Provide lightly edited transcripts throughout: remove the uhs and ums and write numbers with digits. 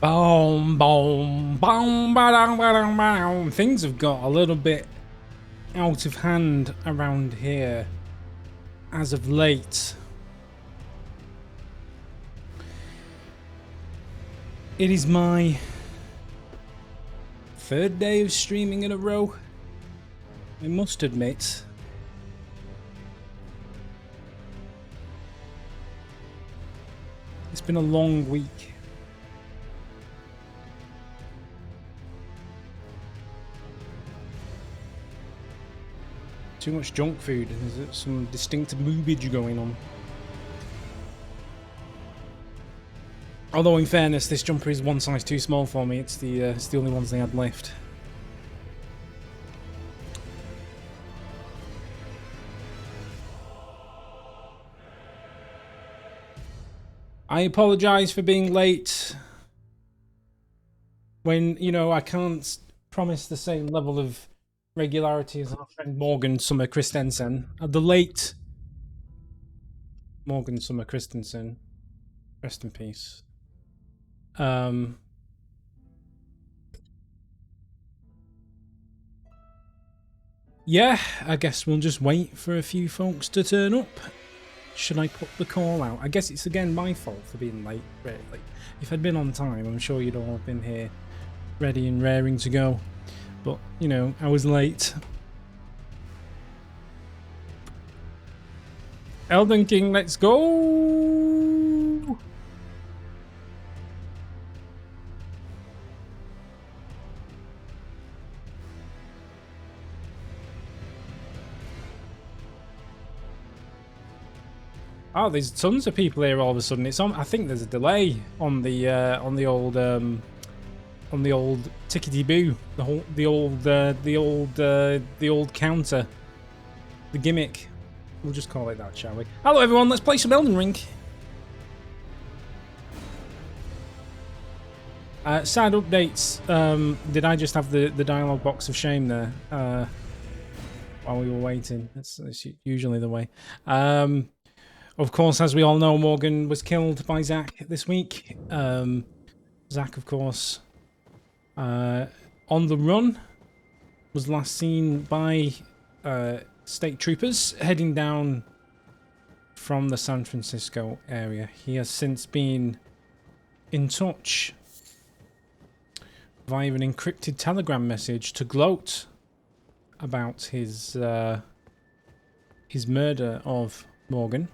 Boom, boom, boom, ba-dum, ba-dum, ba-dum. Things have got a little bit out of hand around here as of late. It is my third day of streaming in a row, I must admit. It's been a long week. Too much junk food. There's some distinct boobage going on. Although in fairness, this jumper is one size too small for me. It's the only ones they had left. I apologise for being late. When, you know, I can't promise the same level of regularity as our friend Morgan Summer Christensen. The late Morgan Summer Christensen. Rest in peace. Yeah, I guess we'll just wait for a few folks to turn up. Should I put the call out? I guess it's again my fault for being late, really. If I'd been on time, I'm sure you'd all have been here ready and raring to go. But, you know, I was late. Elden King, let's go! Oh, there's tons of people here all of a sudden. It's on. I think there's a delay on the old tickety boo, the old counter, the gimmick. We'll just call it that, shall we? Hello, everyone. Let's play some Elden Ring. Sad updates. Did I just have the dialogue box of shame there while we were waiting? That's usually the way. Of course, as we all know, Morgan was killed by Zach this week. Zach, of course, on the run, was last seen by state troopers heading down from the San Francisco area. He has since been in touch via an encrypted telegram message to gloat about his murder of Morgan,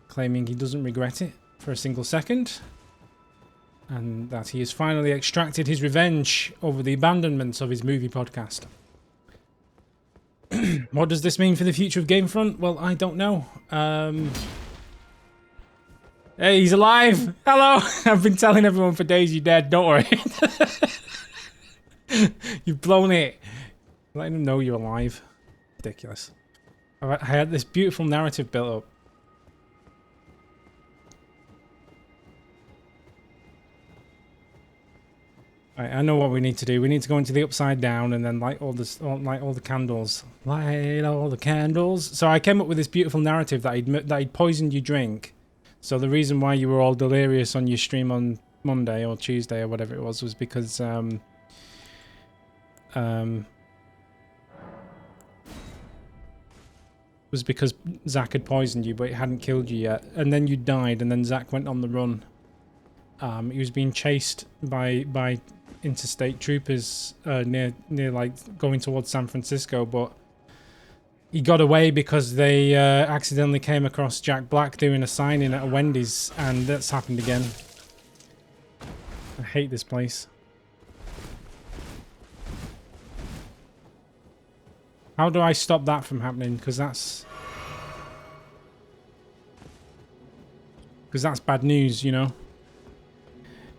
claiming he doesn't regret it for a single second, and that he has finally extracted his revenge over the abandonment of his movie podcast. What does this mean for the future of GameFront? Well, I don't know. Hey, he's alive! Hello! I've been telling everyone for days you're dead, don't worry. You've blown it. Letting them know you're alive. Ridiculous. I had this beautiful narrative built up. Right, I know what we need to do. We need to go into the upside down and then light all the candles. Light all the candles. So I came up with this beautiful narrative that he'd poisoned your drink. So the reason why you were all delirious on your stream on Monday or Tuesday or whatever it was because Zach had poisoned you, but it hadn't killed you yet. And then you died, and then Zach went on the run. He was being chased by interstate troopers near like going towards San Francisco, but he got away because they accidentally came across Jack Black doing a sign-in at a Wendy's, and that's happened again. I hate this place. How do I stop that from happening? Because that's bad news, you know.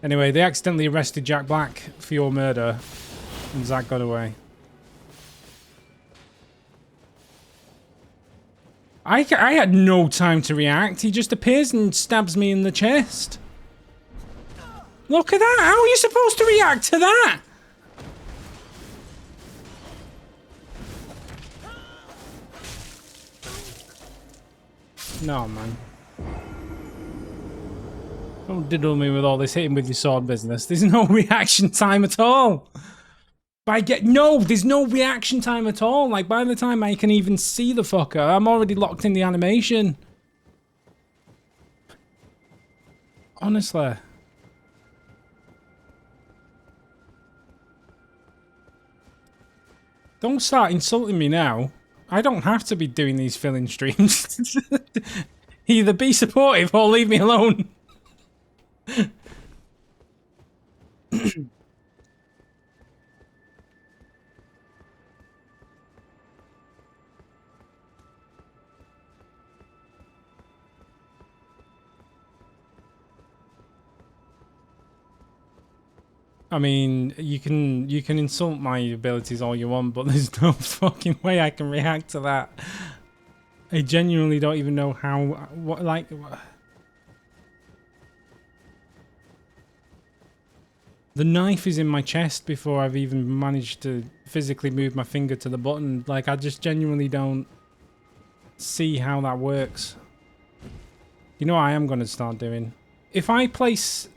Anyway, they accidentally arrested Jack Black for your murder, and Zach got away. I had no time to react. He just appears and stabs me in the chest. Look at that! How are you supposed to react to that? No, man. Don't diddle me with all this hitting with your sword business. There's no reaction time at all. No, there's no reaction time at all. Like, by the time I can even see the fucker, I'm already locked in the animation. Honestly. Don't start insulting me now. I don't have to be doing these filling streams. Either be supportive or leave me alone. I mean, you can insult my abilities all you want, but there's no fucking way I can react to that. I genuinely don't even know how. The knife is in my chest before I've even managed to physically move my finger to the button. Like, I just genuinely don't see how that works. You know what I am going to start doing? If I place...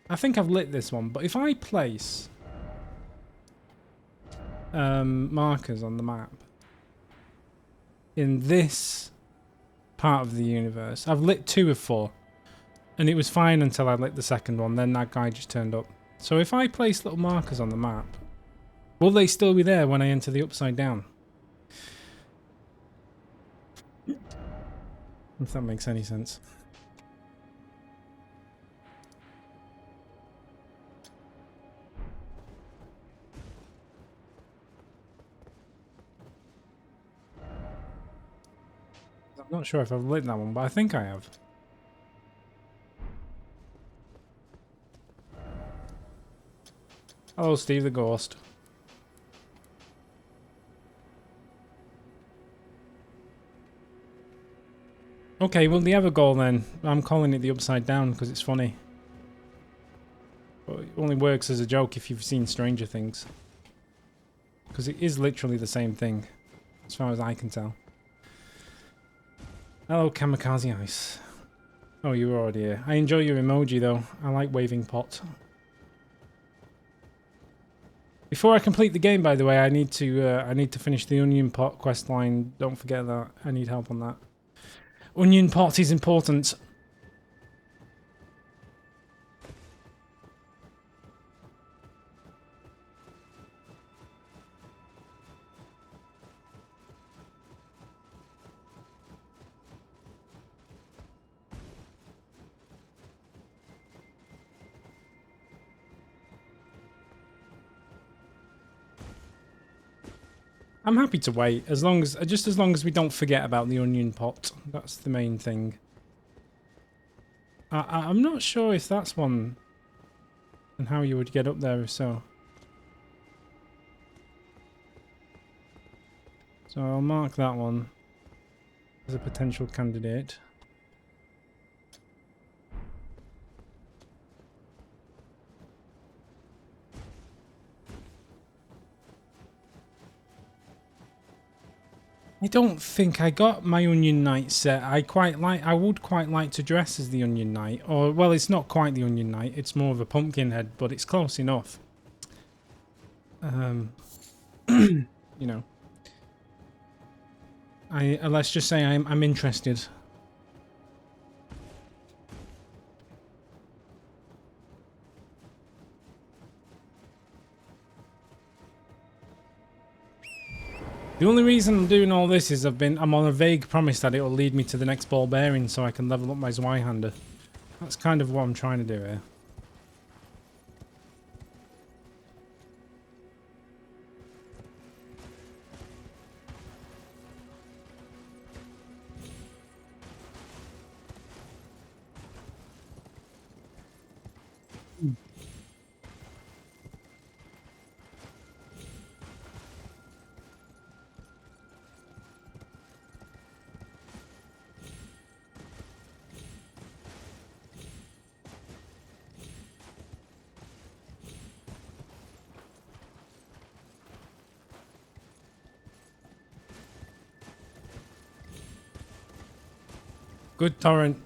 I think I've lit this one, but if I place markers on the map in this part of the universe, I've lit 2 of 4, and it was fine until I lit the second one, then that guy just turned up. So if I place little markers on the map, will they still be there when I enter the Upside Down? If that makes any sense. I'm not sure if I've lit that one, but I think I have. Hello, Steve the Ghost. Okay, well, the other goal then, I'm calling it the Upside Down because it's funny. But it only works as a joke if you've seen Stranger Things. Because it is literally the same thing, as far as I can tell. Hello, Kamikaze Ice. Oh, you were already here. I enjoy your emoji, though. I like waving pot. Before I complete the game, by the way, I need to finish the onion pot quest line. Don't forget that. I need help on that. Onion pot is important. I'm happy to wait, just as long as we don't forget about the onion pot. That's the main thing. I'm not sure if that's one and how you would get up there if so. So I'll mark that one as a potential candidate. I don't think I got my Onion Knight set. I would quite like to dress as the Onion Knight. Or, well, it's not quite the Onion Knight. It's more of a pumpkin head, but it's close enough. You know. Let's just say I'm interested. The only reason I'm doing all this is I'm on a vague promise that it'll lead me to the next ball bearing so I can level up my Zweihander. That's kind of what I'm trying to do here. Good torrent.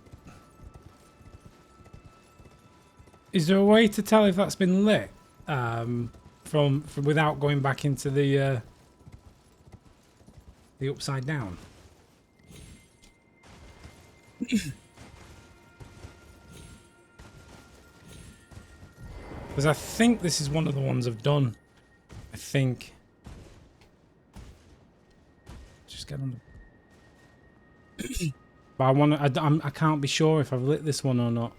Is there a way to tell if that's been lit from without going back into the upside down? Because I think this is one of the ones I've done. I think. Just get on the. But I want to. I can't be sure if I've lit this one or not.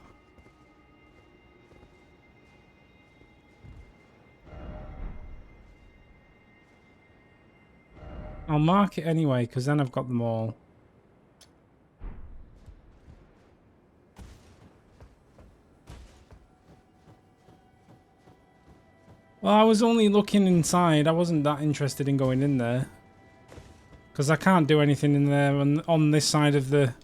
I'll mark it anyway, because then I've got them all. Well, I was only looking inside. I wasn't that interested in going in there. Because I can't do anything in there on this side of the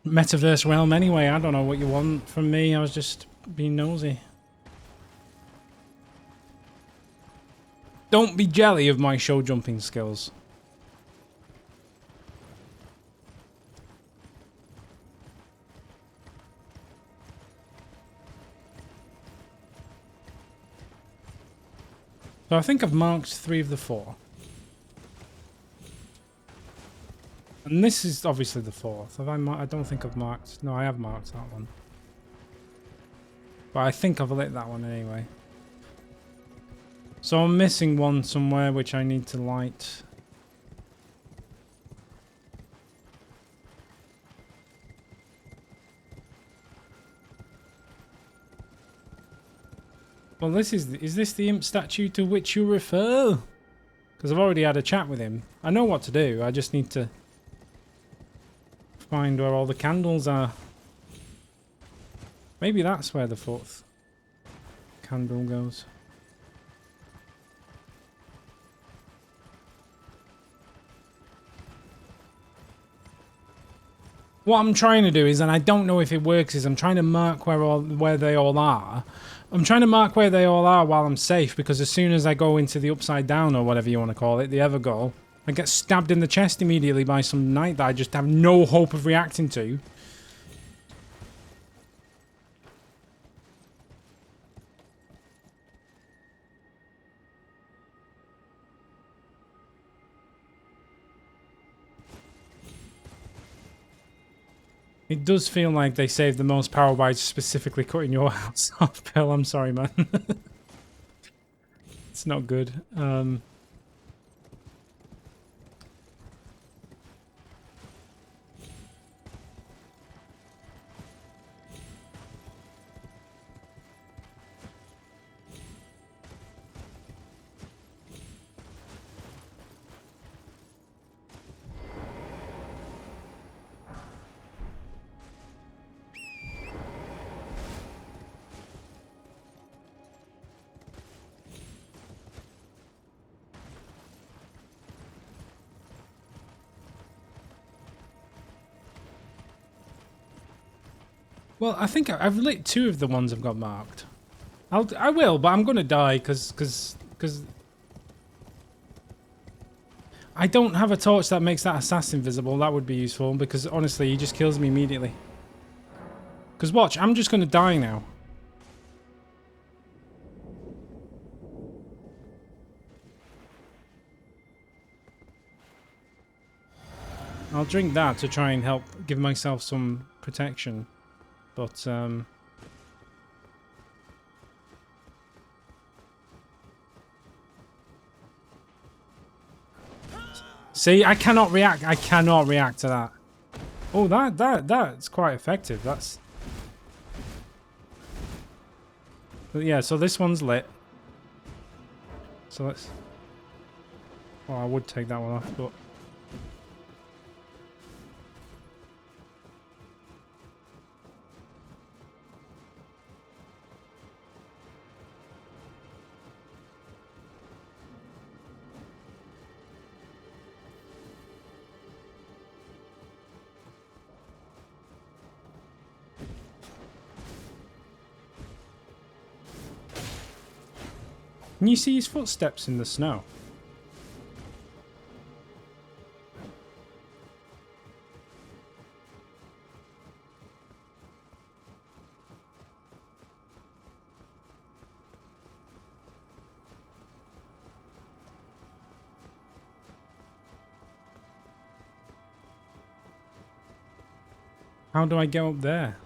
metaverse realm anyway. I don't know what you want from me. I was just being nosy. Don't be jelly of my show jumping skills. So I think I've marked 3 of the 4. And this is obviously the 4th. Have I don't think I've marked... No, I have marked that one. But I think I've lit that one anyway. So I'm missing one somewhere which I need to light. Well, is this the imp statue to which you refer? Because I've already had a chat with him. I know what to do. I just need to find where all the candles are. Maybe that's where the 4th candle goes. What I'm trying to do is, and I don't know if it works, is I'm trying to mark where they all are. I'm trying to mark where they all are while I'm safe, because as soon as I go into the upside down, or whatever you want to call it, the Evergoal, I get stabbed in the chest immediately by some knight that I just have no hope of reacting to. It does feel like they saved the most power by specifically cutting your house off, Bill. I'm sorry, man. It's not good. Well, I think I've lit 2 of the ones I've got marked. I will, but I'm gonna die because I don't have a torch that makes that assassin visible. That would be useful, because honestly, he just kills me immediately. Because watch, I'm just gonna die now. I'll drink that to try and help give myself some protection. But, see, I cannot react. I cannot react to that. Oh, that's quite effective. That's... But yeah, so this one's lit. So let's... Well, I would take that one off, but... Can you see his footsteps in the snow? How do I get up there?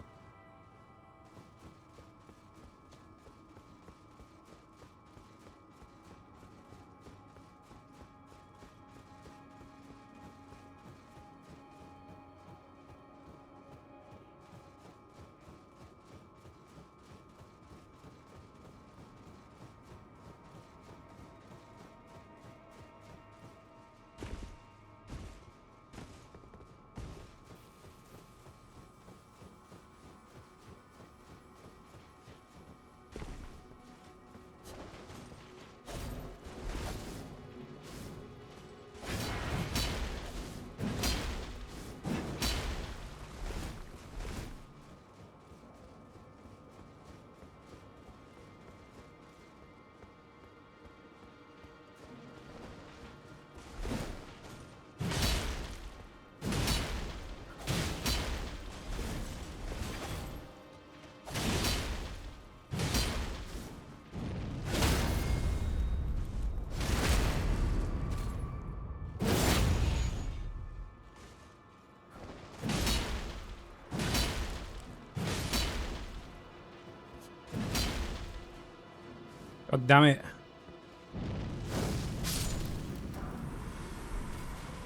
God damn it.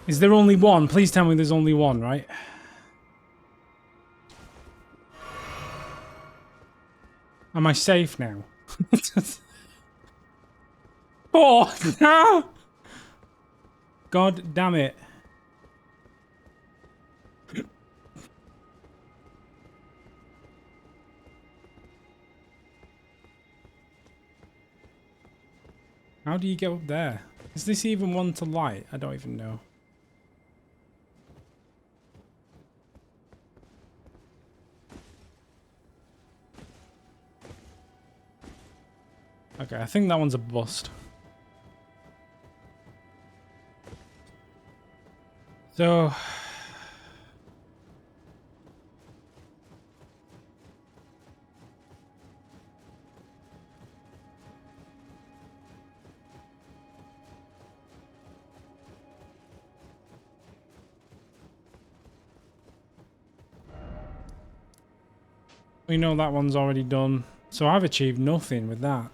Is there only one? Please tell me there's only one, right? Am I safe now? Oh, no! God damn it. How do you get up there? Is this even one to light? I don't even know. Okay, I think that one's a bust. So... we know that one's already done. So I've achieved nothing with that.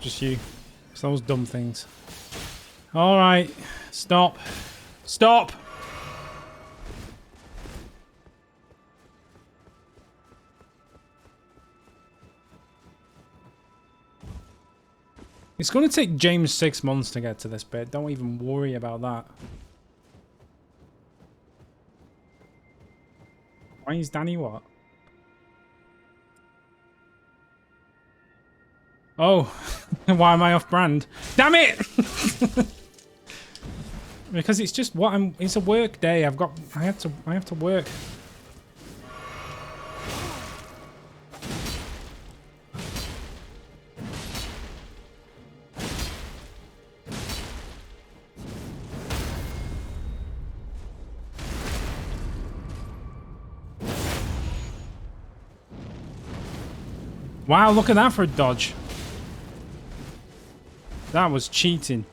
Just you. It's those dumb things. Alright. Stop. Stop! It's going to take James 6 months to get to this bit. Don't even worry about that. Why is Danny what? Oh, why am I off brand? Damn it! Because it's just what I'm. It's a work day. I have to work. Wow, look at that for a dodge. That was cheating.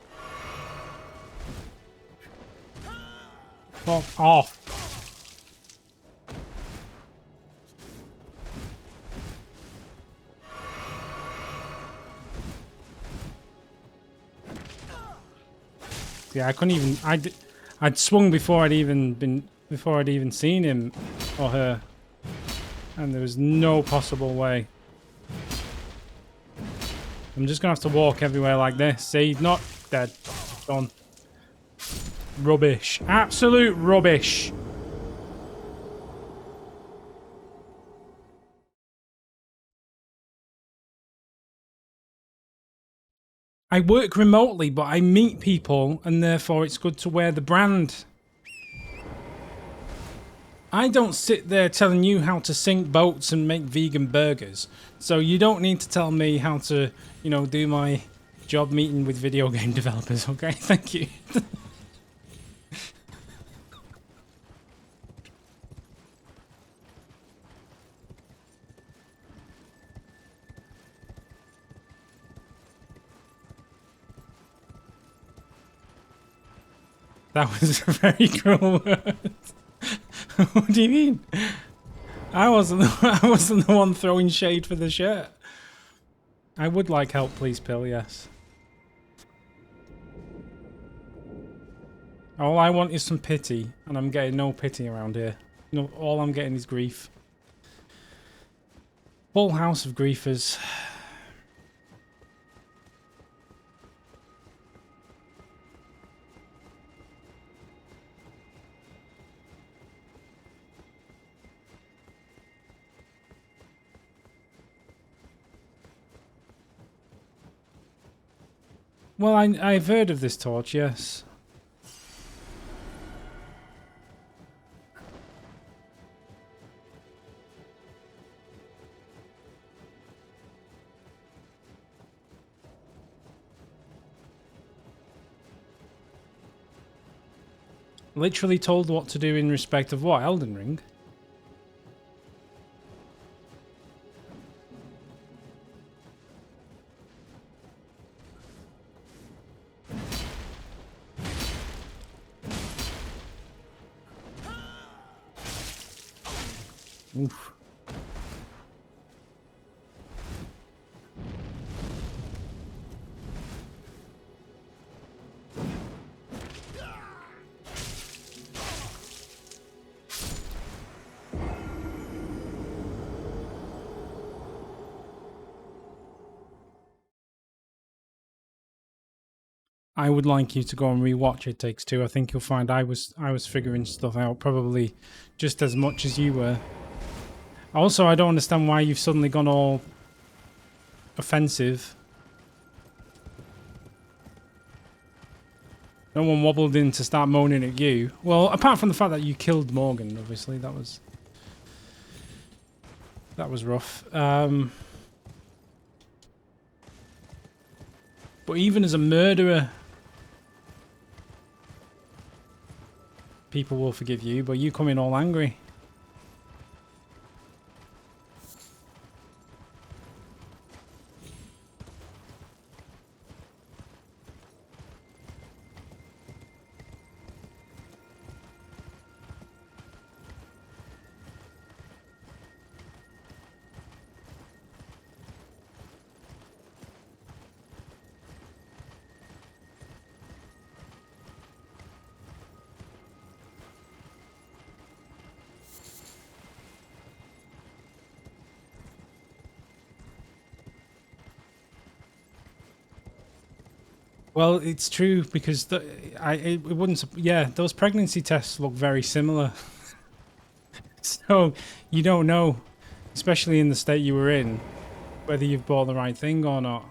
Fuck off. Yeah, I couldn't even. I'd swung before I'd even seen him or her, and there was no possible way. I'm just gonna have to walk everywhere like this. See, he's not dead. Gone. Rubbish. Absolute rubbish. I work remotely, but I meet people, and therefore it's good to wear the brand. I don't sit there telling you how to sink boats and make vegan burgers, so you don't need to tell me how to, you know, do my job meeting with video game developers, okay? Thank you. That was a very cruel word. What do you mean? I wasn't the one throwing shade for the shirt. I would like help, please, Pill, yes. All I want is some pity, and I'm getting no pity around here. No, all I'm getting is grief. Full house of griefers. Well, I've heard of this torch, yes. Literally told what to do in respect of what? Elden Ring? Oof. I would like you to go and rewatch It Takes Two. I think you'll find I was figuring stuff out probably just as much as you were. Also, I don't understand why you've suddenly gone all offensive. No one wobbled in to start moaning at you. Well, apart from the fact that you killed Morgan, obviously that was rough. But even as a murderer, people will forgive you, but you come in all angry. Well, it's true because it wouldn't. Yeah, those pregnancy tests look very similar. So you don't know, especially in the state you were in, whether you've bought the right thing or not.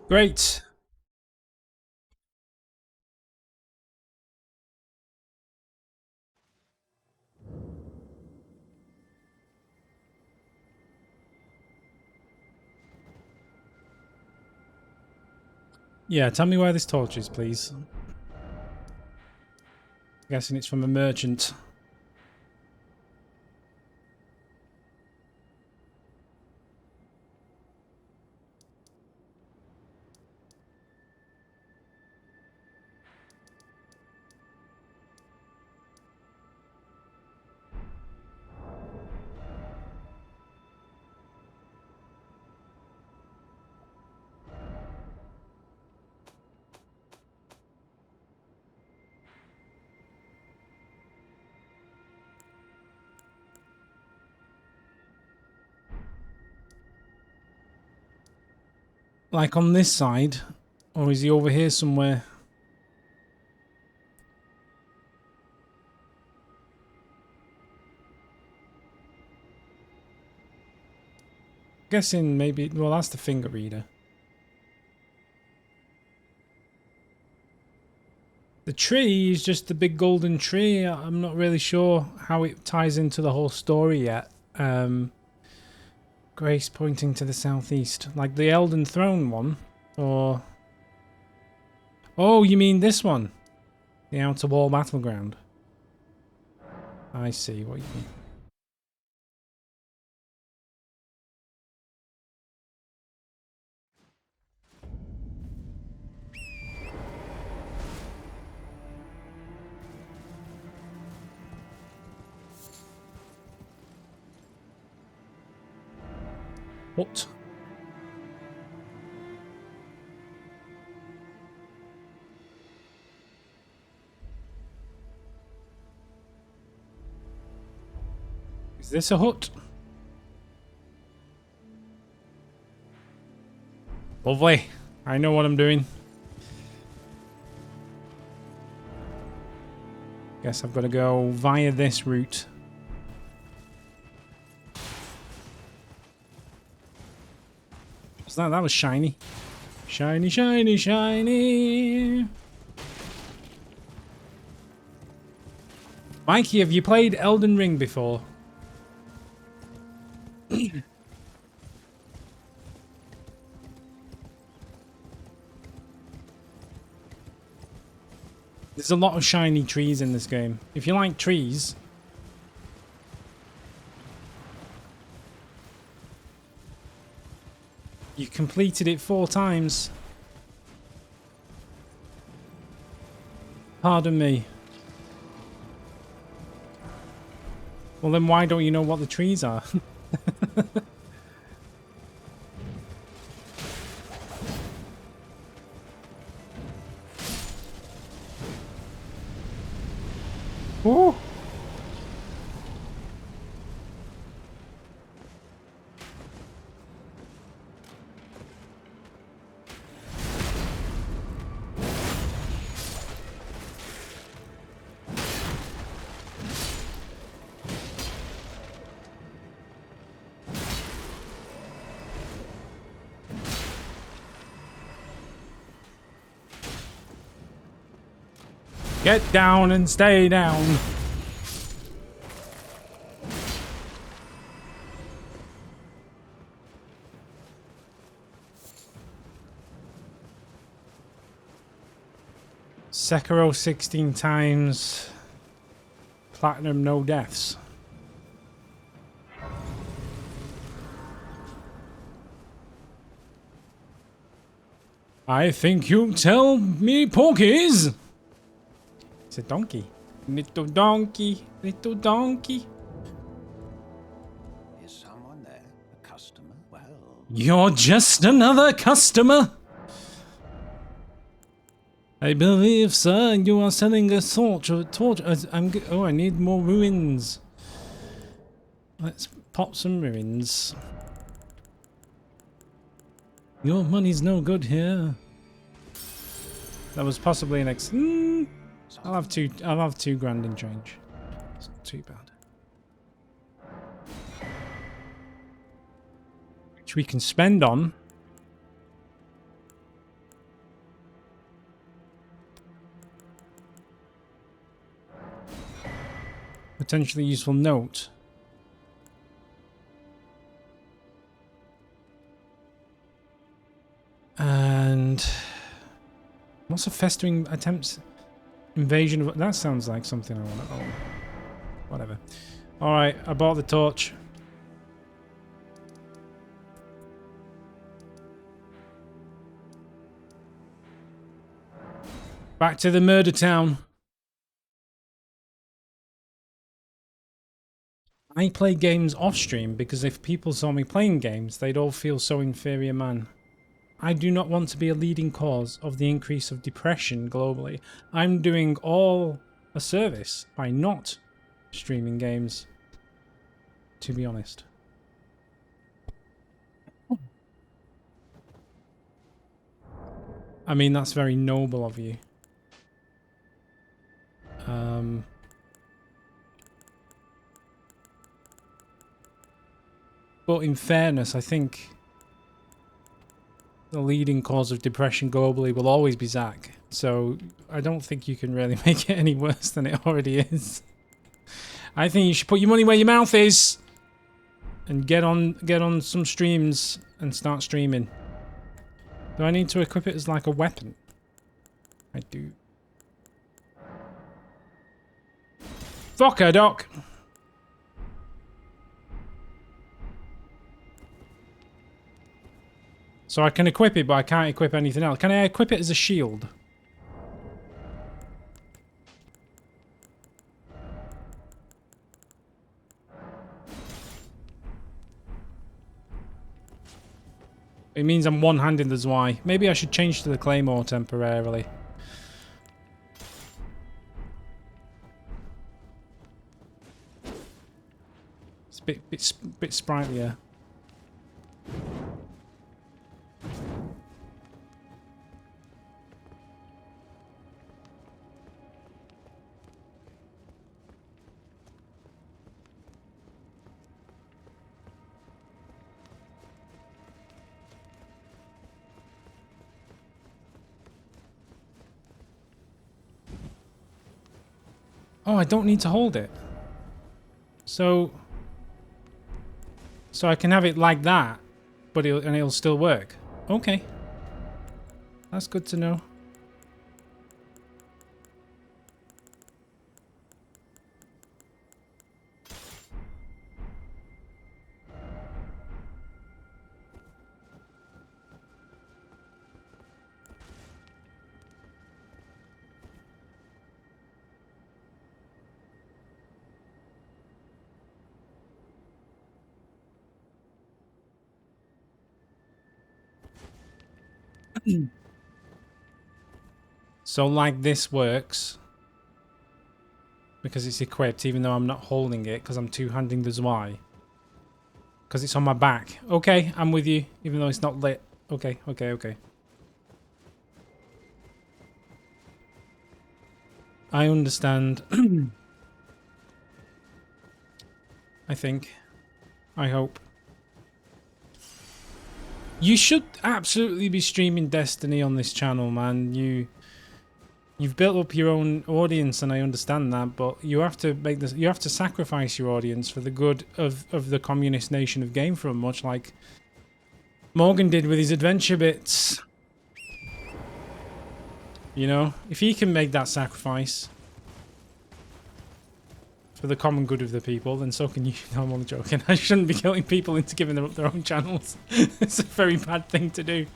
Great. Yeah, tell me where this torch is, please. I'm guessing it's from a merchant. Like on this side? Or is he over here somewhere? Guessing maybe... Well, that's the finger reader. The tree is just the big golden tree. I'm not really sure how it ties into the whole story yet. Grace pointing to the southeast. Like the Elden Throne one? Or... Oh, you mean this one? The Outer Wall Battleground. I see what you mean. What? Is this a hut? Lovely. I know what I'm doing. Guess I've got to go via this route. That was shiny. Shiny, shiny, shiny. Mikey, have you played Elden Ring before? There's a lot of shiny trees in this game. If you like trees... You completed it 4 times. Pardon me. Well then why don't you know what the trees are? Ooh. Get down and stay down. Sekiro 16 times. Platinum, no deaths. I think you tell me Porkies. It's a donkey. Little donkey. Little donkey. Is someone there? A customer? Well... You're just another customer. I believe, sir, you are selling a torch. Oh, I need more ruins. Let's pop some ruins. Your money's no good here. That was possibly an I'll have 2 grand in change. It's not too bad. Which we can spend on. Potentially useful note. And What's a festering attempts invasion of... That sounds like something I want to own. Whatever. Alright, I bought the torch. Back to the murder town. I play games off stream because if people saw me playing games, they'd all feel so inferior, man. I do not want to be a leading cause of the increase of depression globally. I'm doing all a service by not streaming games, to be honest. I mean, that's very noble of you. But in fairness, I think the leading cause of depression globally will always be Zach. So I don't think you can really make it any worse than it already is. I think you should put your money where your mouth is and get on some streams and start streaming. Do I need to equip it as like a weapon? I do. Fucker, Doc! So I can equip it, but I can't equip anything else. Can I equip it as a shield? It means I'm one-handed, that's why. Maybe I should change to the claymore temporarily. It's a bit sprightlier. Oh, I don't need to hold it. So I can have it like that, but it'll still work. Okay. That's good to know. So like this works because it's equipped even though I'm not holding it because I'm two-handing the Y. Because it's on my back. Okay, I'm with you even though it's not lit. Okay. I understand. I think. I hope. You should absolutely be streaming Destiny on this channel, man. You've built up your own audience, and I understand that, but you have to make this. You have to sacrifice your audience for the good of the communist nation of GameFront, much like Morgan did with his adventure bits. You know, if he can make that sacrifice for the common good of the people, then so can you. No, I'm only joking. I shouldn't be killing people into giving them up their own channels. It's a very bad thing to do.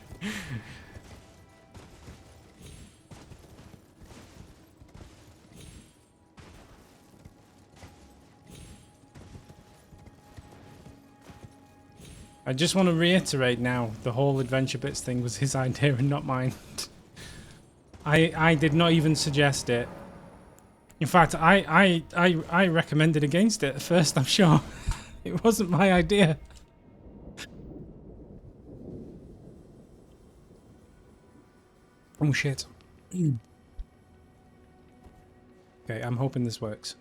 I just want to reiterate now, the whole adventure bits thing was his idea and not mine. I did not even suggest it. In fact, I recommended against it at first, I'm sure. It wasn't my idea. Oh shit. Okay, I'm hoping this works.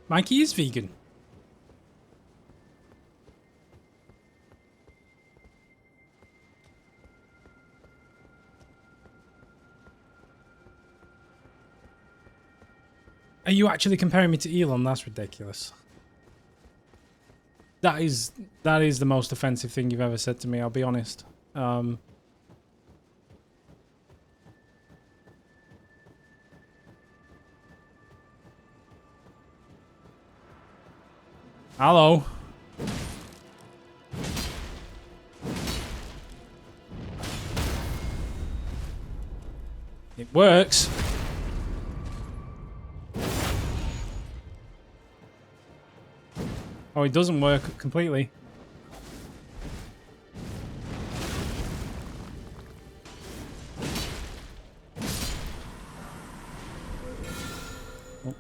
Mikey is vegan. Are you actually comparing me to Elon? That's ridiculous. That is the most offensive thing you've ever said to me, I'll be honest. Hello. It works. Oh, it doesn't work completely. Oh.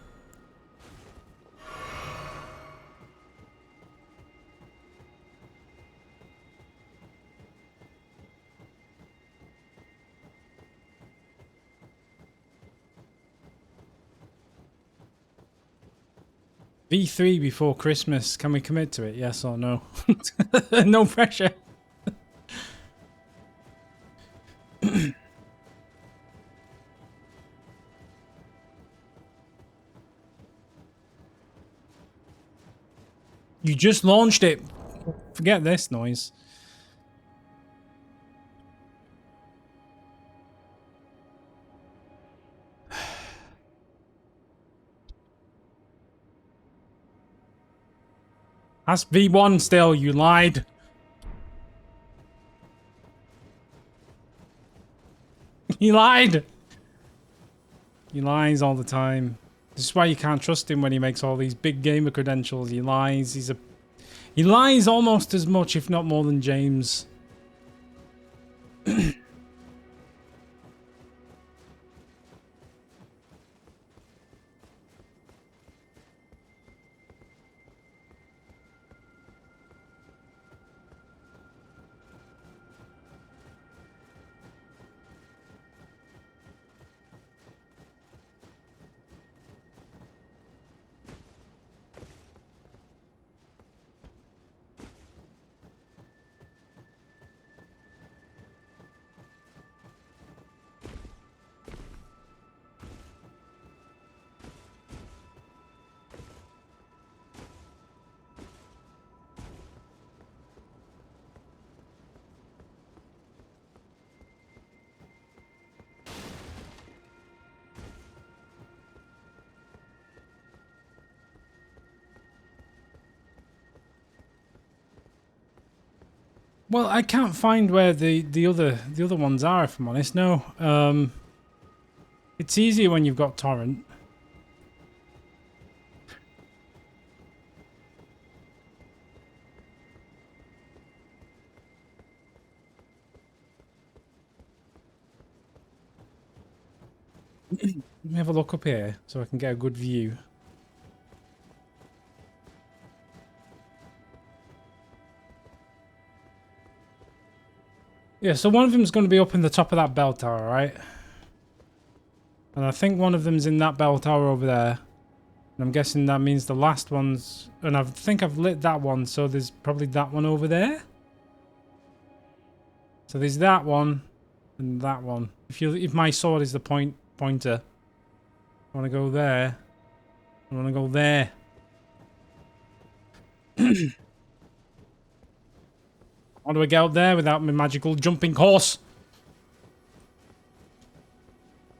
V3 before Christmas. Can we commit to it? Yes or no? No pressure. You just launched it. Forget this noise. That's V1 still. You lied. He lied. He lies all the time. This is why you can't trust him when he makes all these big gamer credentials. He lies. He lies almost as much, if not more, than James. Well, I can't find where the other ones are, if I'm honest. No. It's easier when you've got torrent. Let me have a look up here so I can get a good view. Yeah, so one of them's going to be up in the top of that bell tower, right? And I think one of them's in that bell tower over there. And I'm guessing that means the last one's... And I think I've lit that one, so there's probably that one over there. So there's that one and that one. If my sword is the pointer, I want to go there. I want to go there. How do I get up there without my magical jumping horse?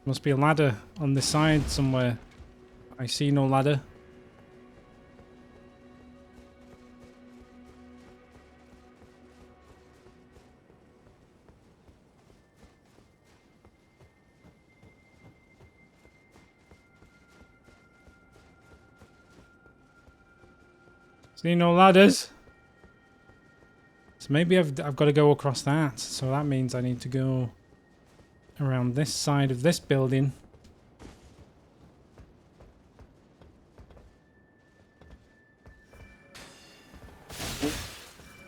Must be a ladder on this side somewhere. I see no ladder. See no ladders. So maybe I've got to go across that. So that means I need to go around this side of this building.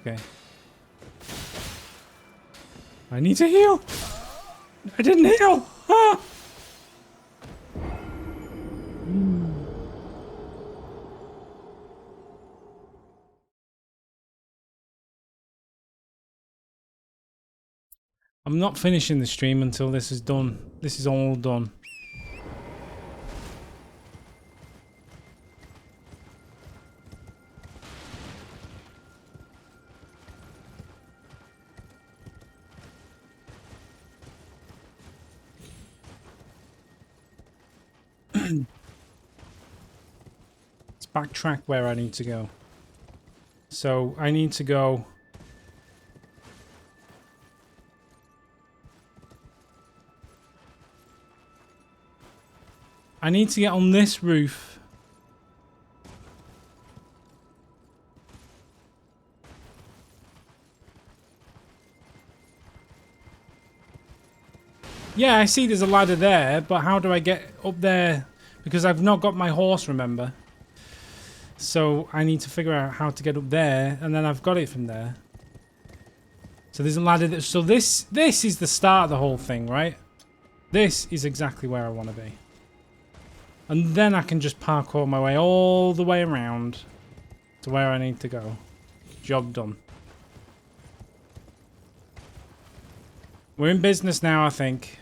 Okay. I need to heal. I didn't heal. Ah! I'm not finishing the stream until this is done. This is all done. backtrack where I need to go. So I need to go... I need to get on this roof. Yeah, I see there's a ladder there, but how do I get up there? Because I've not got my horse, remember? So I need to figure out how to get up there, and then I've got it from there. So there's a ladder that... So this is the start of the whole thing, right? This is exactly where I want to be. And then I can just parkour my way all the way around to where I need to go. Job done. We're in business now, I think.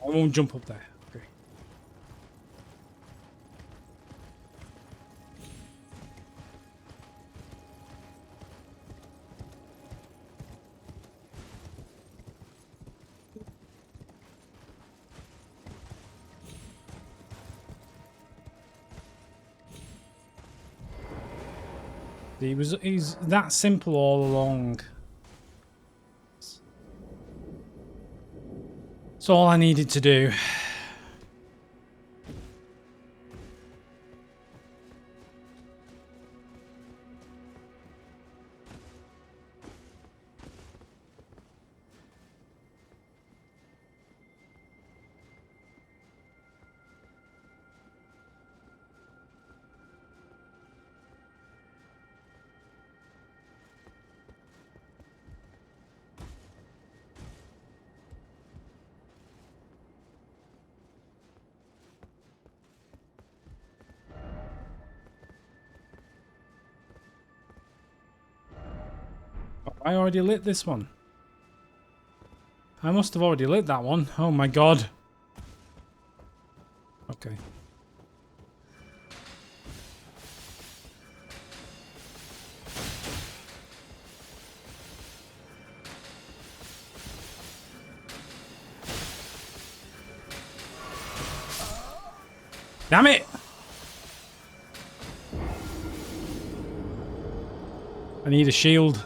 I won't jump up there. Okay. He's that simple all along. That's all I needed to do. I already lit this one. I must have already lit that one. Oh my god. Okay. Damn it! I need a shield.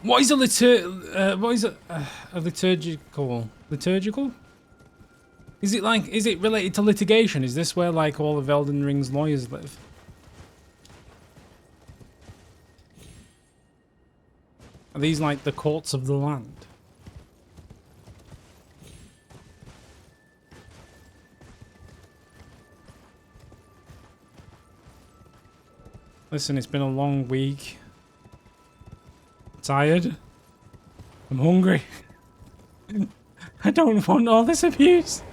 What is a liturgical? Liturgical? Is it like, is it related to litigation? Is this where like all of Elden Ring's lawyers live? Are these like the courts of the land? Listen, it's been a long week. Tired. I'm hungry. I don't want all this abuse.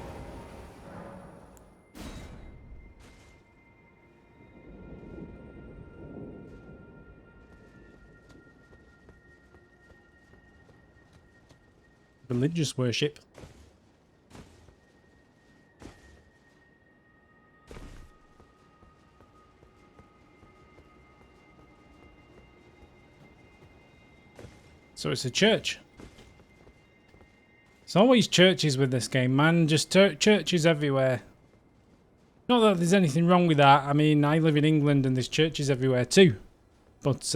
Religious worship. So it's a church. It's always churches with this game, man. Just churches everywhere. Not that there's anything wrong with that. I mean, I live in England and there's churches everywhere too. But,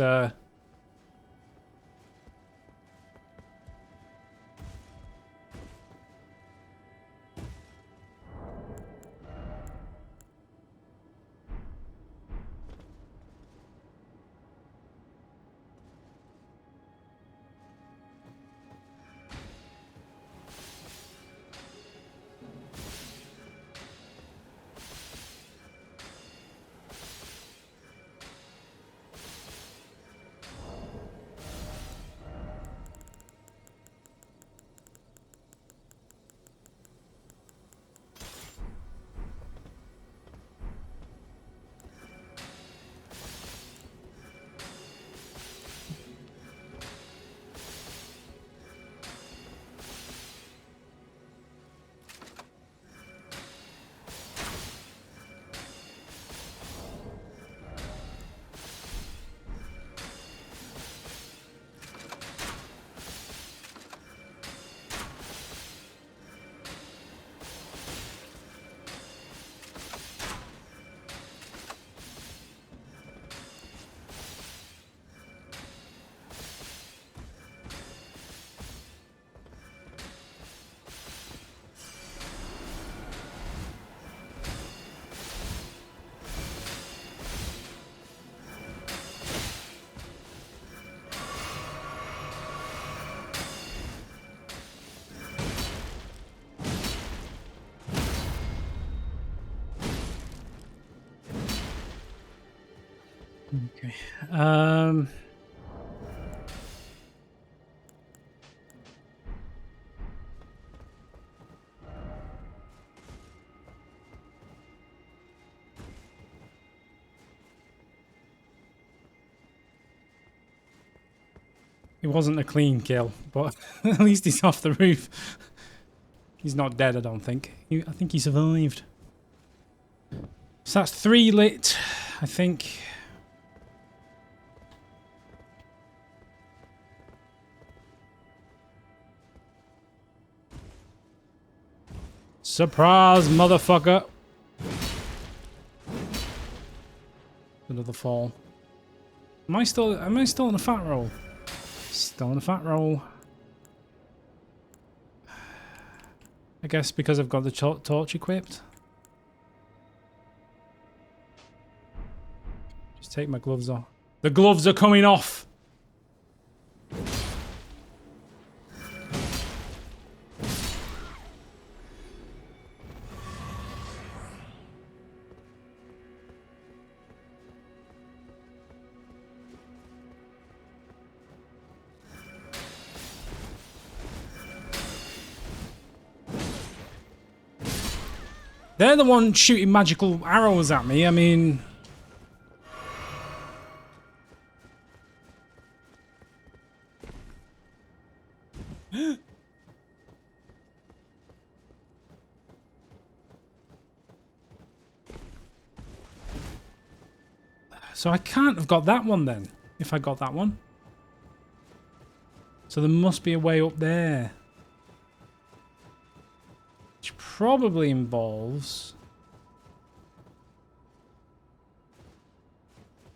Okay. Um. It wasn't a clean kill, but at least he's off the roof. He's not dead, I don't think. I think he survived. So that's 3 lit, I think. Surprise, motherfucker! Another fall. Am I still in a fat roll? Still in a fat roll. I guess because I've got the torch equipped. Just take my gloves off. The gloves are coming off! They're the ones shooting magical arrows at me, I mean... So I can't have got that one then, if I got that one. So there must be a way up there. Which probably involves...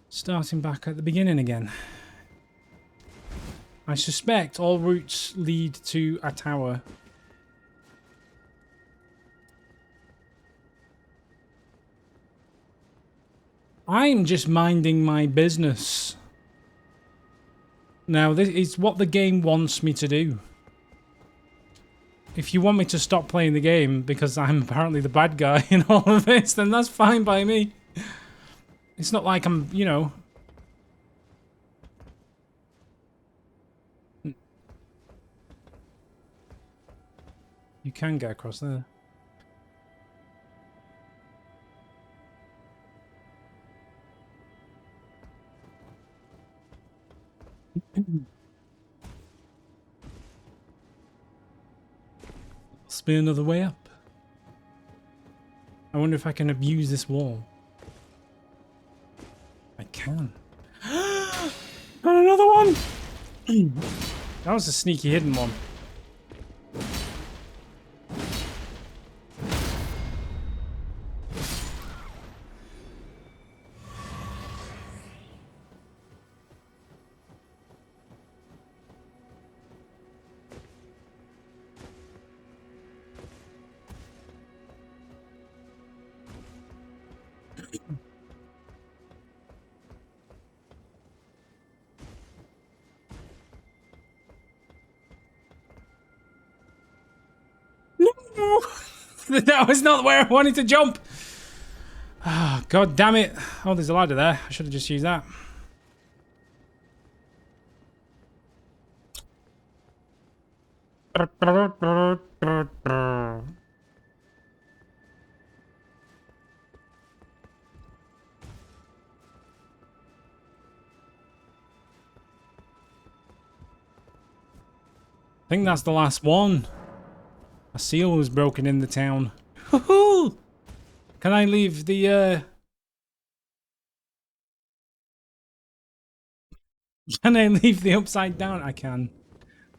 starting back at the beginning again. I suspect all routes lead to a tower. I'm just minding my business. Now, this is what the game wants me to do. If you want me to stop playing the game because I'm apparently the bad guy in all of this, then that's fine by me. It's not like I'm, you know... You can get across there. Must be another way up. I wonder if I can abuse this wall. I can. Got another one! That was a sneaky hidden one. No! That was not where I wanted to jump! Oh, God damn it. Oh, there's a ladder there. I should have just used that. I think that's the last one. A seal was broken in the town. Woohoo! Can I leave the, Can I leave the upside down? I can.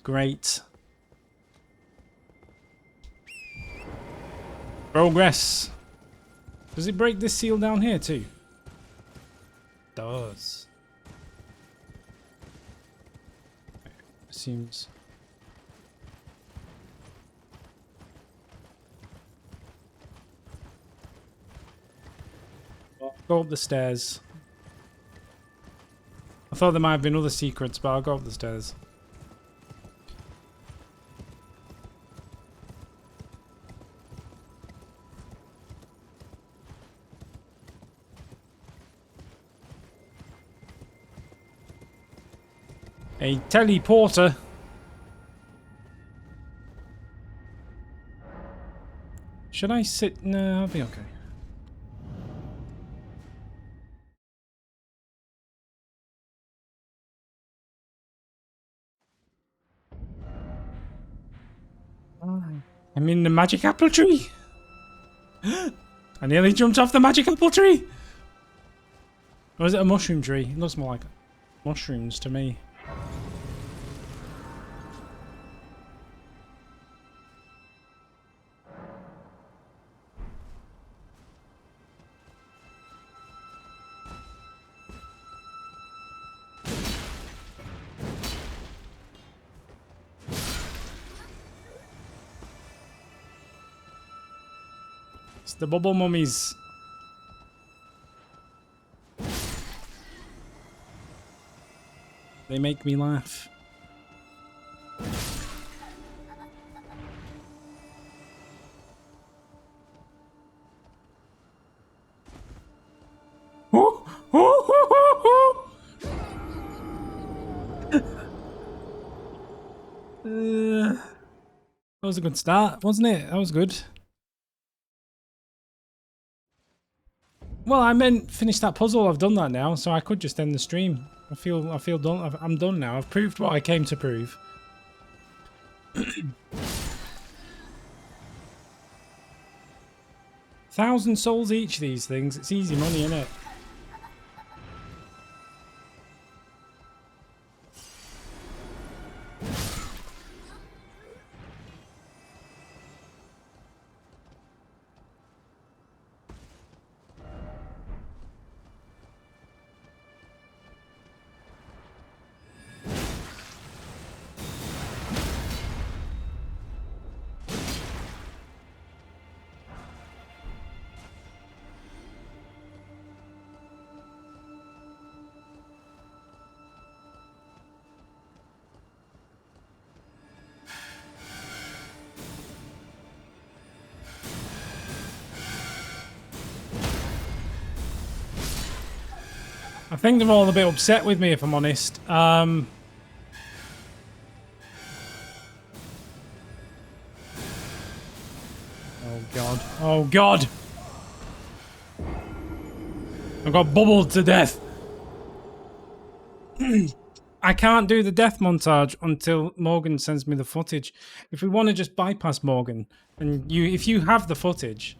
Great. Progress. Does it break this seal down here too? It does. Seems... Well, go up the stairs. I thought there might have been other secrets, but I'll go up the stairs. A teleporter. Should I sit? No, I'll be okay. I'm in the magic apple tree. I nearly jumped off the magic apple tree. Or is it a mushroom tree? It looks more like mushrooms to me. It's the bubble mummies. They make me laugh. That was a good start, wasn't it? That was good. Well, I meant finish that puzzle. I've done that now, so I could just end the stream. I feel done. I'm done now. I've proved what I came to prove. 1,000 souls each, these things. It's easy money, isn't it? I think they're all a bit upset with me, if I'm honest. Oh god. Oh god! I got bubbled to death. I can't do the death montage until Morgan sends me the footage. If we want to just bypass Morgan, and if you have the footage,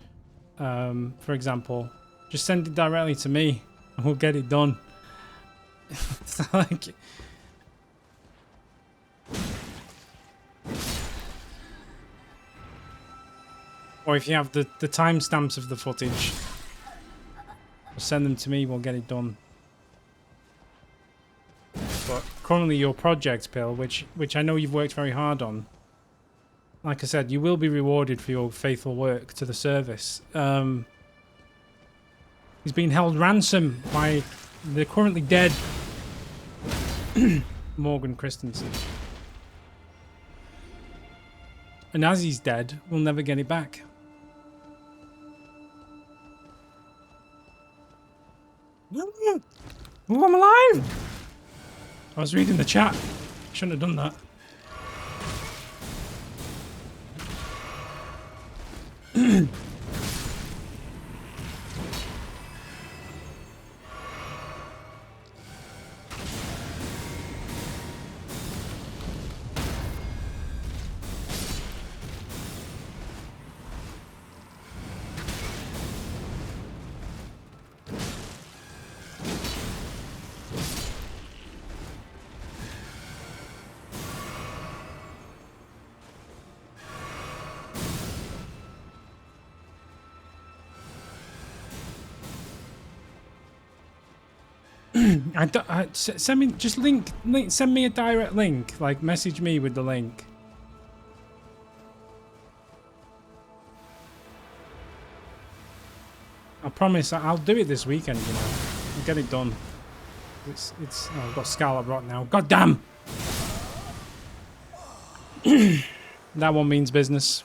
for example, just send it directly to me, and we'll get it done. It's like, or if you have the timestamps of the footage, send them to me. We'll get it done. But currently, your project, Pill, which I know you've worked very hard on. Like I said, you will be rewarded for your faithful work to the service. He's been held ransom by the currently dead Morgan Christensen. And as he's dead, we'll never get it back. Oh, I'm alive! I was reading the chat. Shouldn't have done that. Send me just send me a direct link, like message me with the link. I promise I'll do it this weekend, you know. I'll get it done. It's oh, I've got Scarlet Rot now. God damn. That one means business.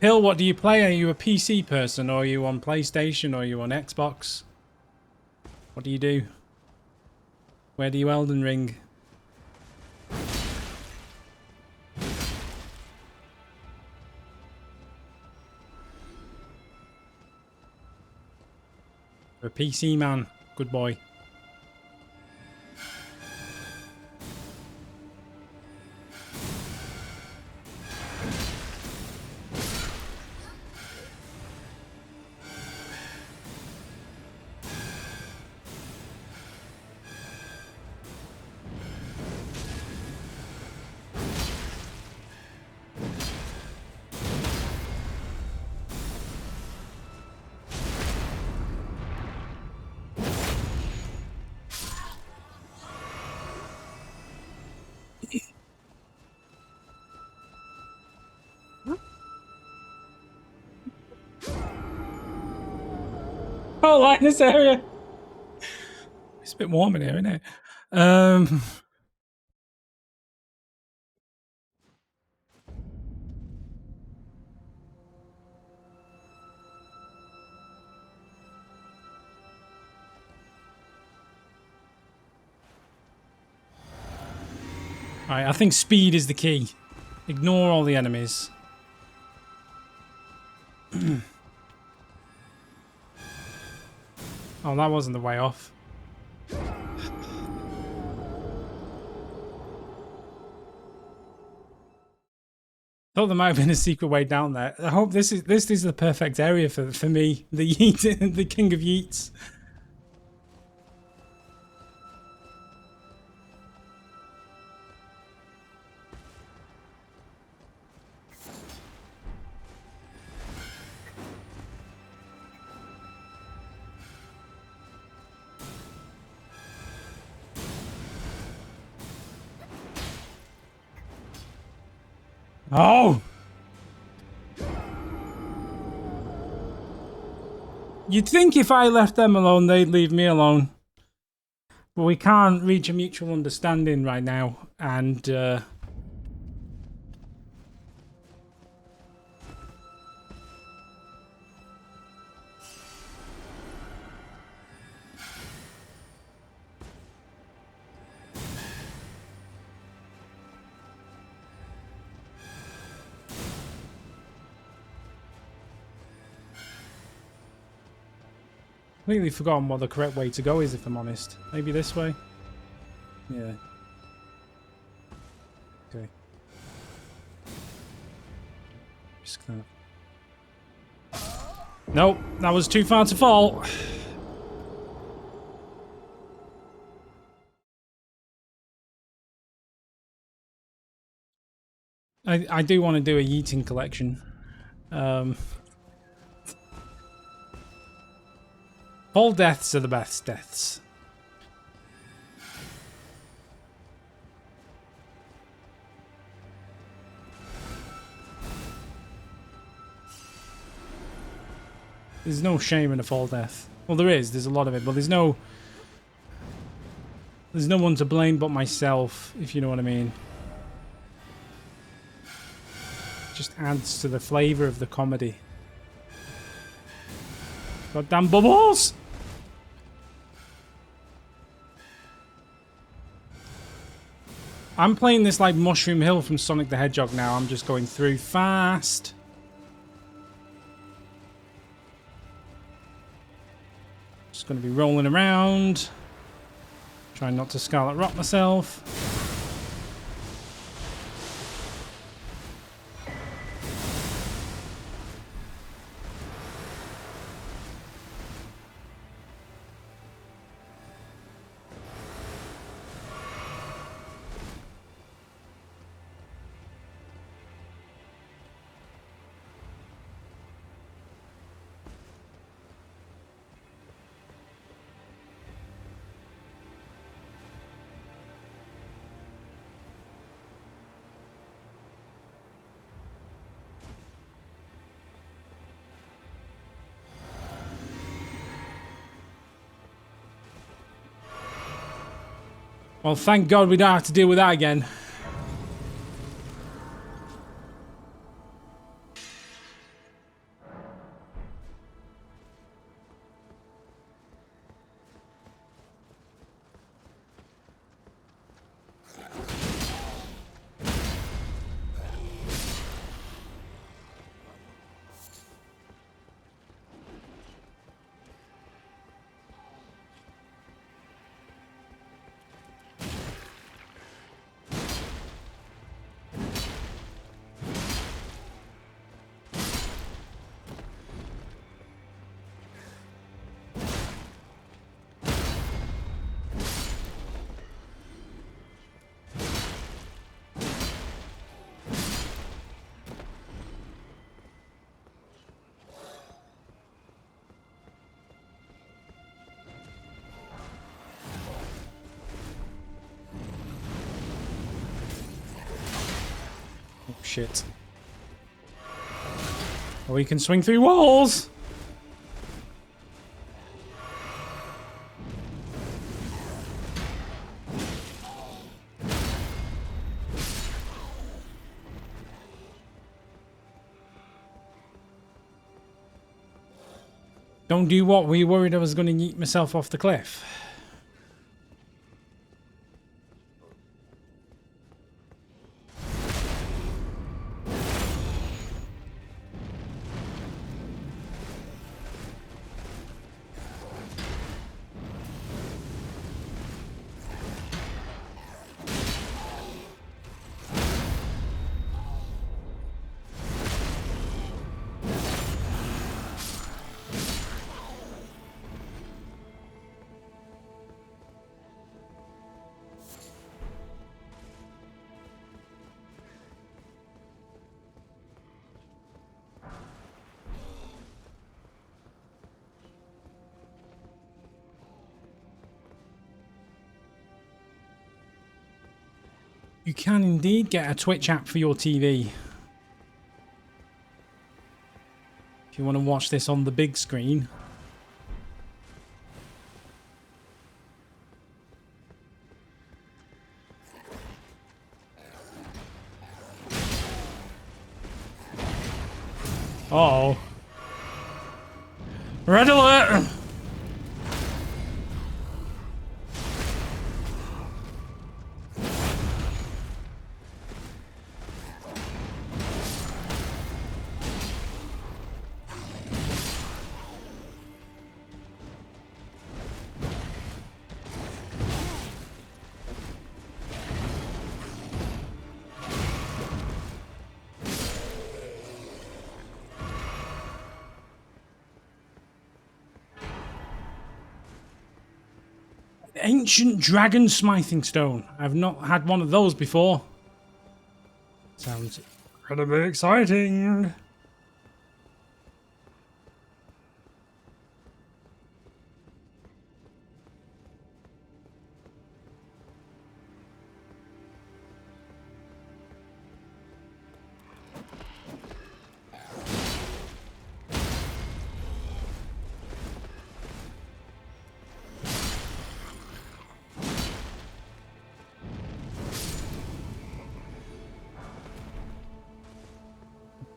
Hill, what do you play? Are you a PC person, or are you on PlayStation, or are you on Xbox? What do you do? Where do you Elden Ring? You're a PC man. Good boy. Oh, like this area. It's a bit warm in here, isn't it? Alright, I think speed is the key. Ignore all the enemies. Oh, that wasn't the way off. Thought there might have been a secret way down there. I hope this is the perfect area for me, the Yeet, the king of Yeets. Oh! You'd think if I left them alone, they'd leave me alone. But we can't reach a mutual understanding right now, and completely forgotten what the correct way to go is, if I'm honest. Maybe this way? Yeah. Okay. Risk that. Nope, that was too far to fall. I do want to do a yeeting collection. All deaths are the best deaths. There's no shame in a fall death. Well, there is. There's a lot of it, but there's no one to blame but myself, if you know what I mean. It just adds to the flavour of the comedy. Goddamn bubbles! I'm playing this like Mushroom Hill from Sonic the Hedgehog now. I'm just going through fast. Just going to be rolling around. Trying not to Scarlet Rock myself. Well, thank God we don't have to deal with that again. Oh, shit. Oh, we can swing through walls! Don't do what? Were you worried I was going to yeet myself off the cliff? You can indeed get a Twitch app for your TV. If you want to watch this on the big screen. Uh-oh. Red alert! Ancient dragon smithing stone. I've not had one of those before. Sounds incredibly exciting.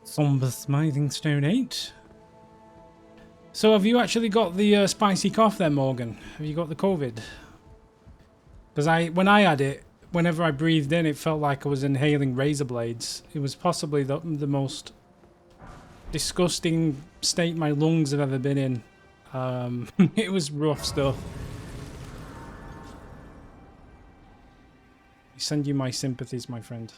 Somber smithing stone 8. So have you actually got the spicy cough then, Morgan? Have you got the COVID? Because when I had it, whenever I breathed in, it felt like I was inhaling razor blades. It was possibly the most disgusting state my lungs have ever been in. It was rough stuff. I send you my sympathies, my friend.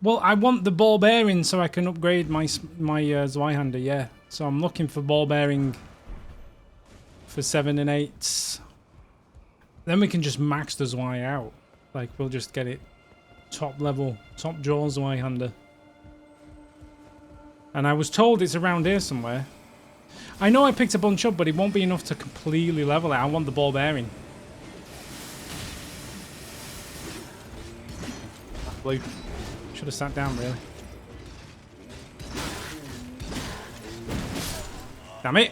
Well, I want the ball bearing so I can upgrade my Zweihander, yeah. So I'm looking for ball bearing for 7 and 8s. Then we can just max the Zwei out. Like, we'll just get it top level, top jaw Zweihander. And I was told it's around here somewhere. I know I picked a bunch up, but it won't be enough to completely level it. I want the ball bearing. Blue. Should have sat down, really. Damn it!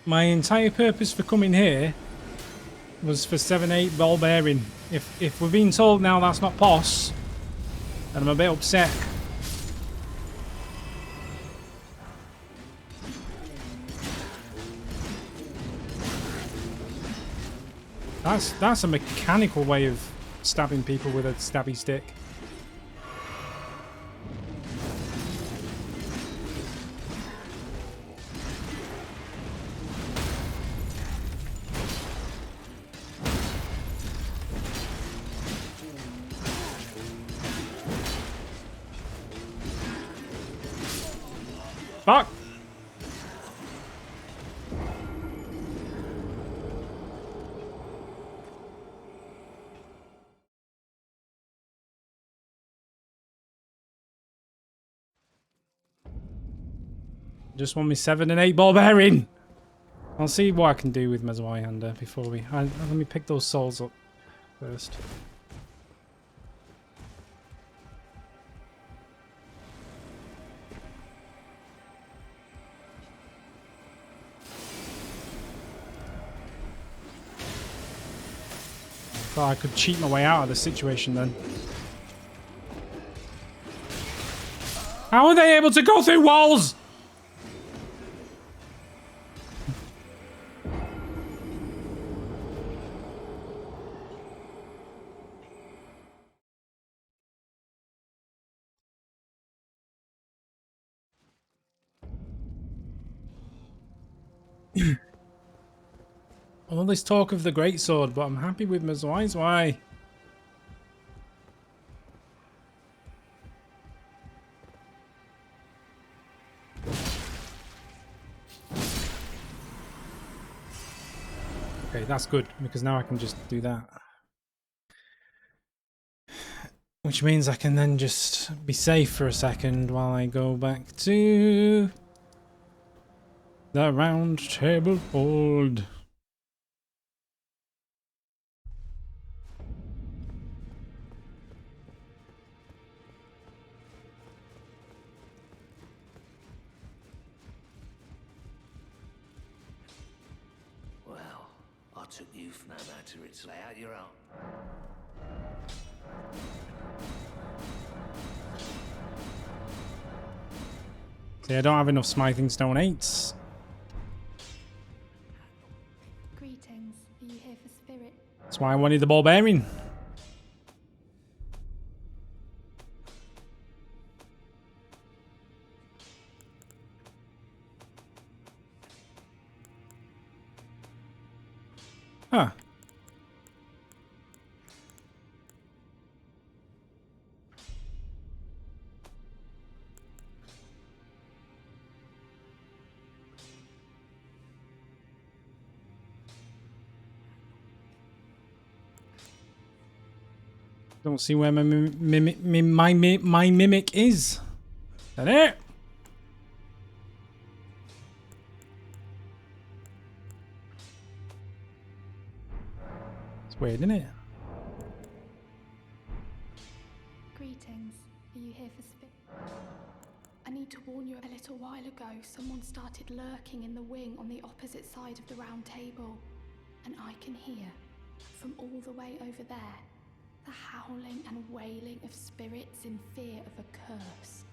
My entire purpose for coming here was for 7-8 ball bearing. If we're being told now that's not POS, then I'm a bit upset. That's a mechanical way of stabbing people with a stabby stick. Fuck! Just want me 7 and 8 ball bearing. I'll see what I can do with my Zweihander before we... let me pick those souls up first. Thought I could cheat my way out of the situation then. How are they able to go through walls? All this talk of the greatsword, but I'm happy with my Zwei. Okay, that's good, because now I can just do that. Which means I can then just be safe for a second while I go back to the round table hold. Well, I took youth no matter its layout, you're out. See, I don't have enough smithing stone 8s. Greetings. Are you here for spirit? That's why I wanted the ball bearing. Huh. Don't see where my mimic is. Is that it? It's weird, isn't it? Greetings. Are you here for spirit? I need to warn you, a little while ago, someone started lurking in the wing on the opposite side of the round table. And I can hear, from all the way over there, the howling and wailing of spirits in fear of a curse.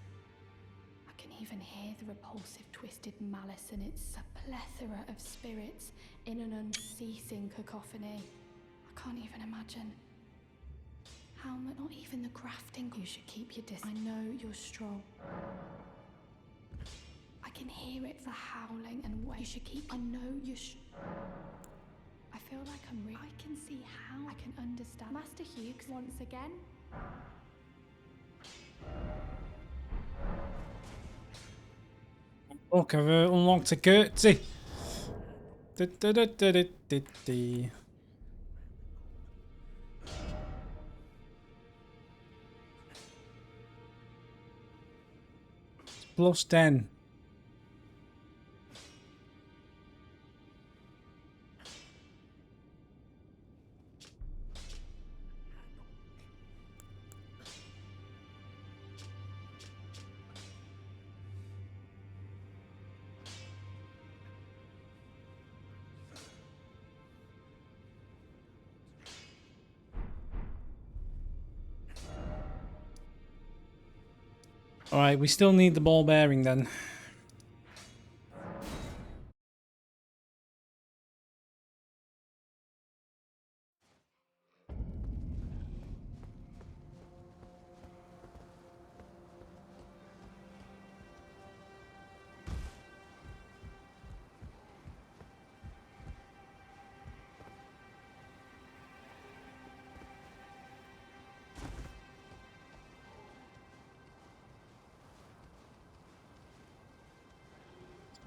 I can even hear the repulsive twisted malice in its plethora of spirits in an unceasing cacophony. I can't even imagine. How not even the grafting. You should keep your distance. I know you're strong. I can hear it, the howling and wailing. You should keep. I know you're I feel like I can see how I can understand. Master Hughes once again. Look, I've unlocked a curtsy. Plus 10. Alright, we still need the ball bearing then.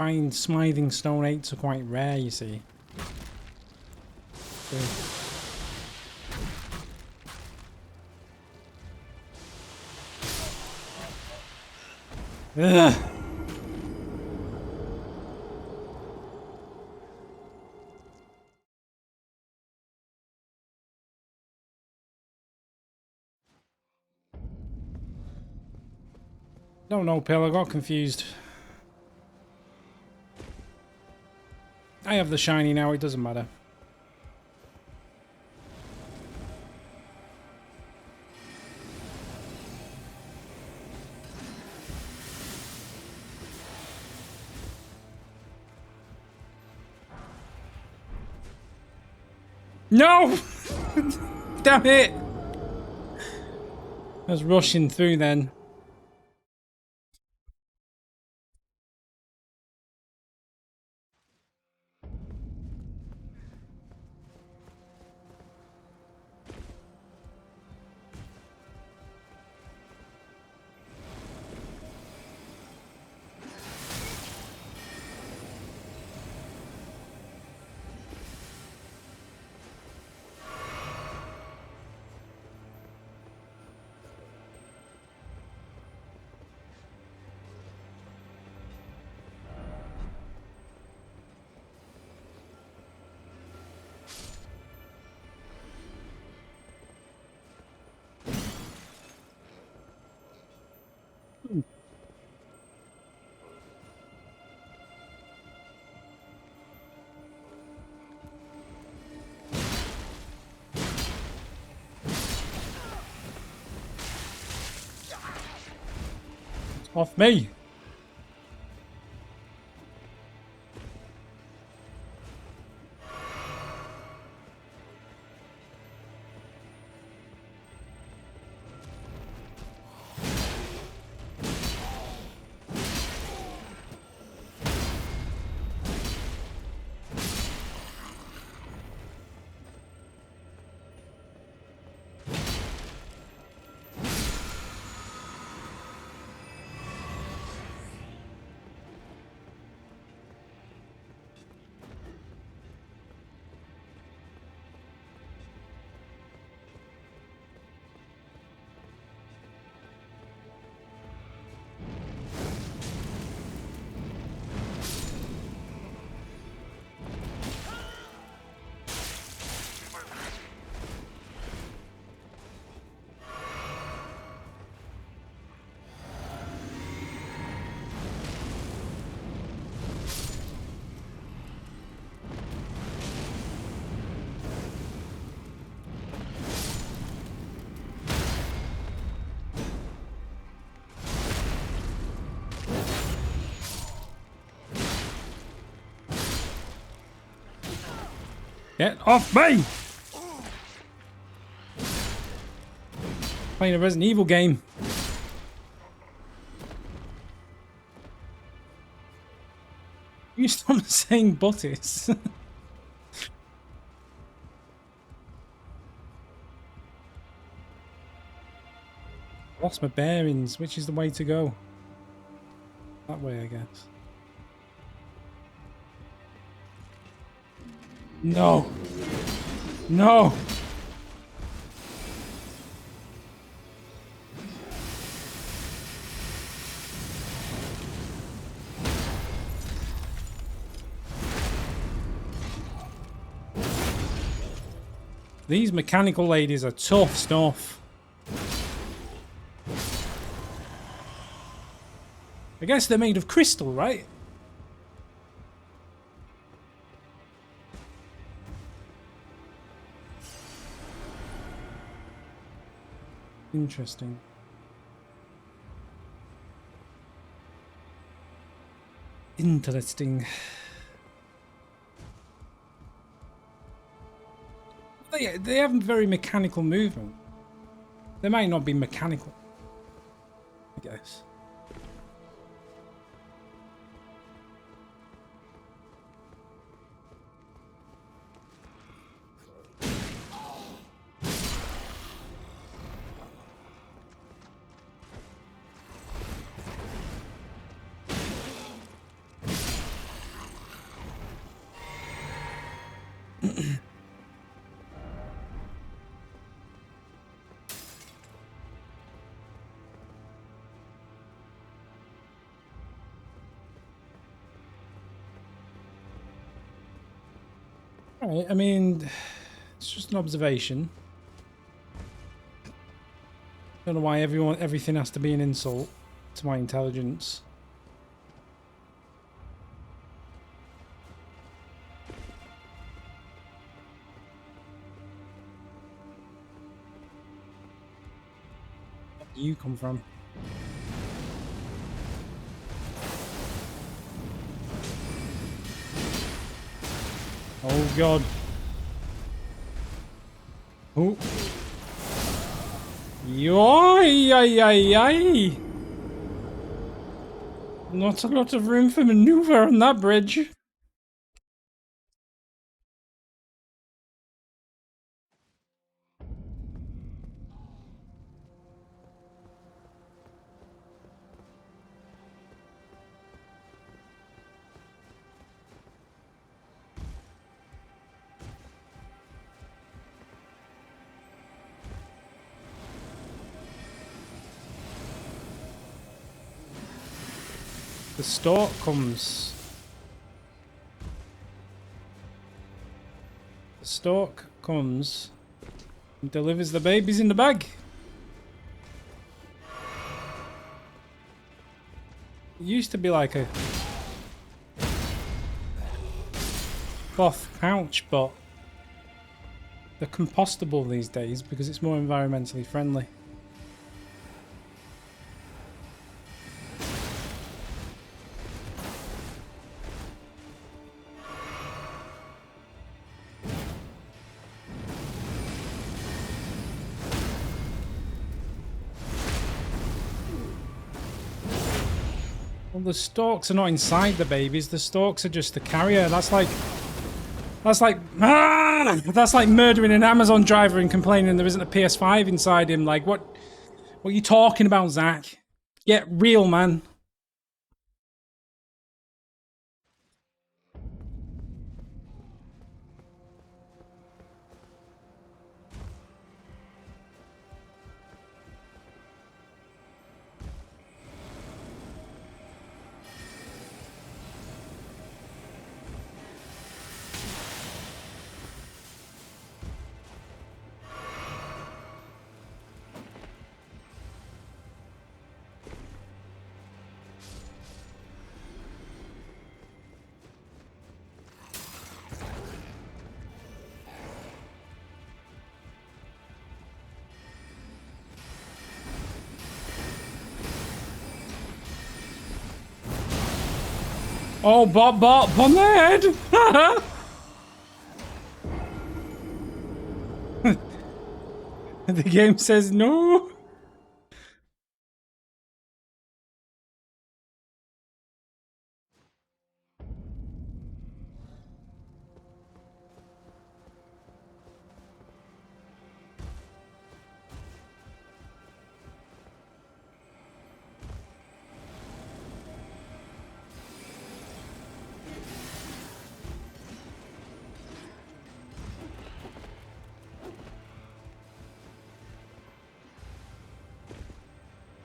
find smithing stone 8s are quite rare, you see. So, ugh. Don't know, Pill. I got confused. I have the shiny now. It doesn't matter. No! Damn it! I was rushing through then. Off me! Get off me! Playing a Resident Evil game. You stop saying butties. Lost my bearings. Which is the way to go? That way, I guess. No. No. These mechanical ladies are tough stuff. I guess they're made of crystal, right? Interesting. Interesting. They have very mechanical movement. They might not be mechanical, I guess. Alright, I mean, it's just an observation. Don't know why everything has to be an insult to my intelligence. Where do you come from? Oh god. Oh. Yoy! Not a lot of room for maneuver on that bridge. The stork comes. The stork comes and delivers the babies in the bag. It used to be like a cloth pouch, but they're compostable these days because it's more environmentally friendly. Well, the stalks are not inside the babies. The stalks are just the carrier. That's like murdering an Amazon driver and complaining there isn't a PS5 inside him. Like, what are you talking about, Zach? Get real, man. Oh, bop on the head! The game says no.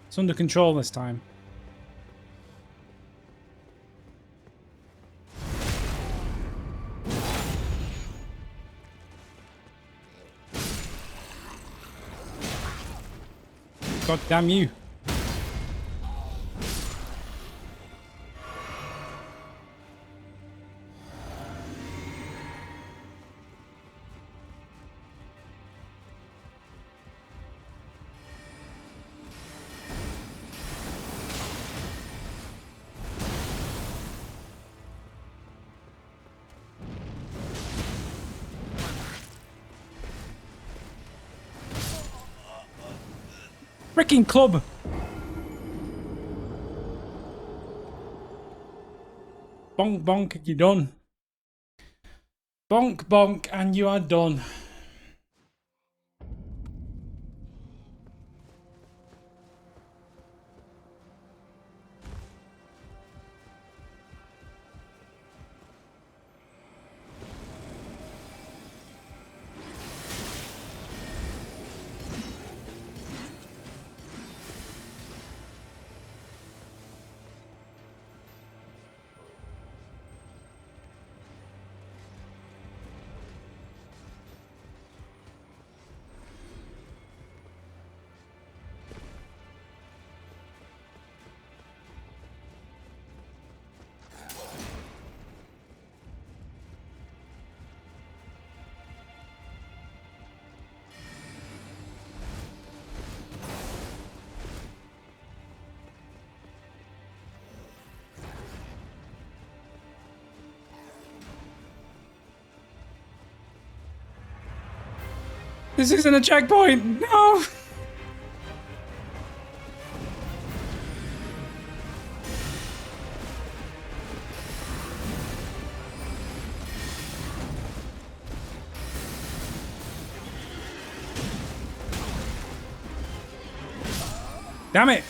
It's under control this time. God damn you. Freaking club! Bonk bonk, you're done. Bonk bonk, and you are done. This isn't a checkpoint! No! Damn it!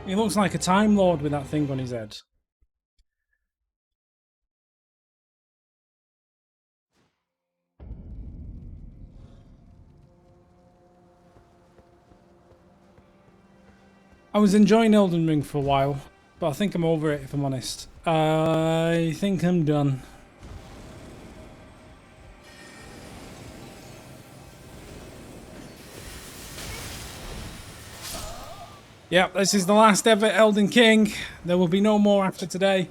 He looks like a Time Lord with that thing on his head. I was enjoying Elden Ring for a while, but I think I'm over it if I'm honest. I think I'm done. Yep, this is the last ever Elden King. There will be no more after today.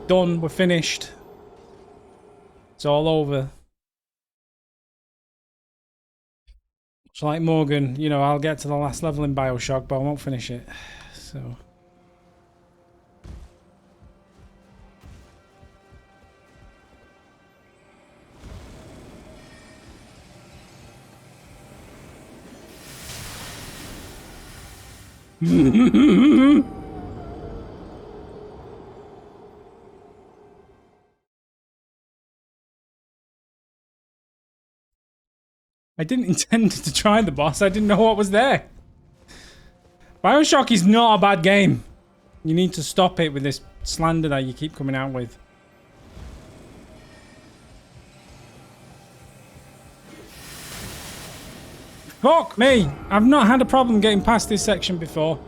Done, we're finished. It's all over. It's like Morgan, you know, I'll get to the last level in BioShock, but I won't finish it. So... I didn't intend to try the boss. I didn't know what was there. BioShock is not a bad game. You need to stop it with this slander that you keep coming out with. Fuck me! I've not had a problem getting past this section before.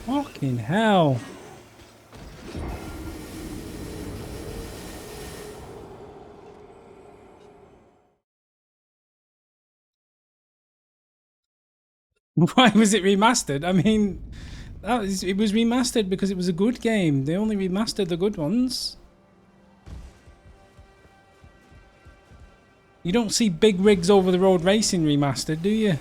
Fucking hell. Why was it remastered? I mean, it was remastered because it was a good game. They only remastered the good ones. You don't see big rigs over the road racing remastered, do you?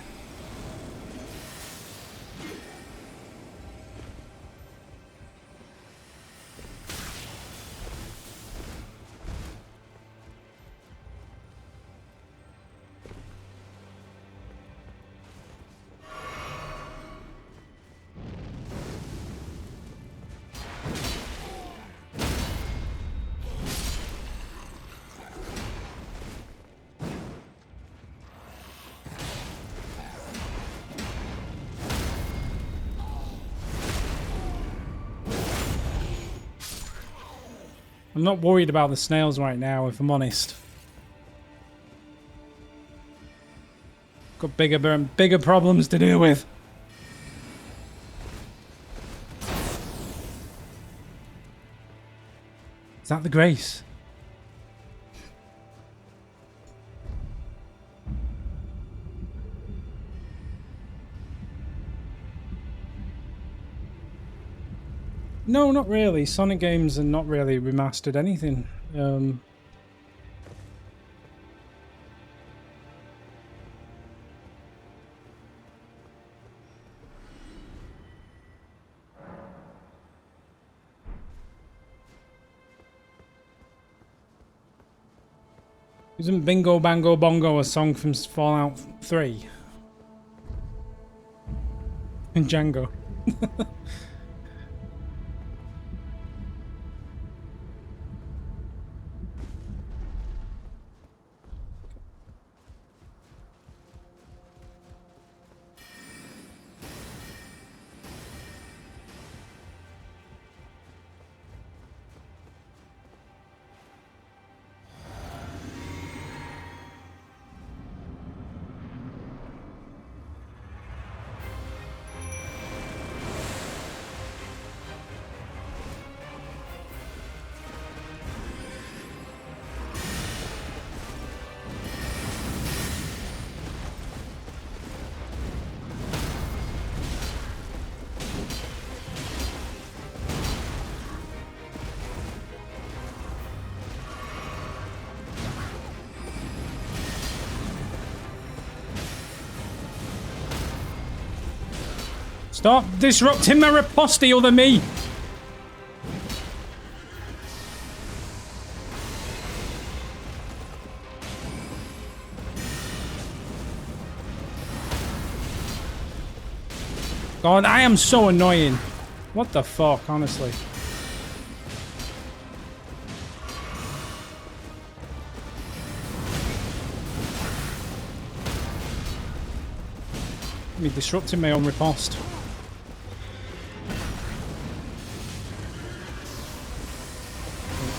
I'm not worried about the snails right now, if I'm honest. Got bigger problems to deal with. Is that the Grace? No, not really. Sonic games are not really remastered anything. Isn't Bingo Bango Bongo a song from Fallout 3? And Django. Stop disrupting my riposte, other me! God, I am so annoying. What the fuck, honestly. Me disrupting my own riposte.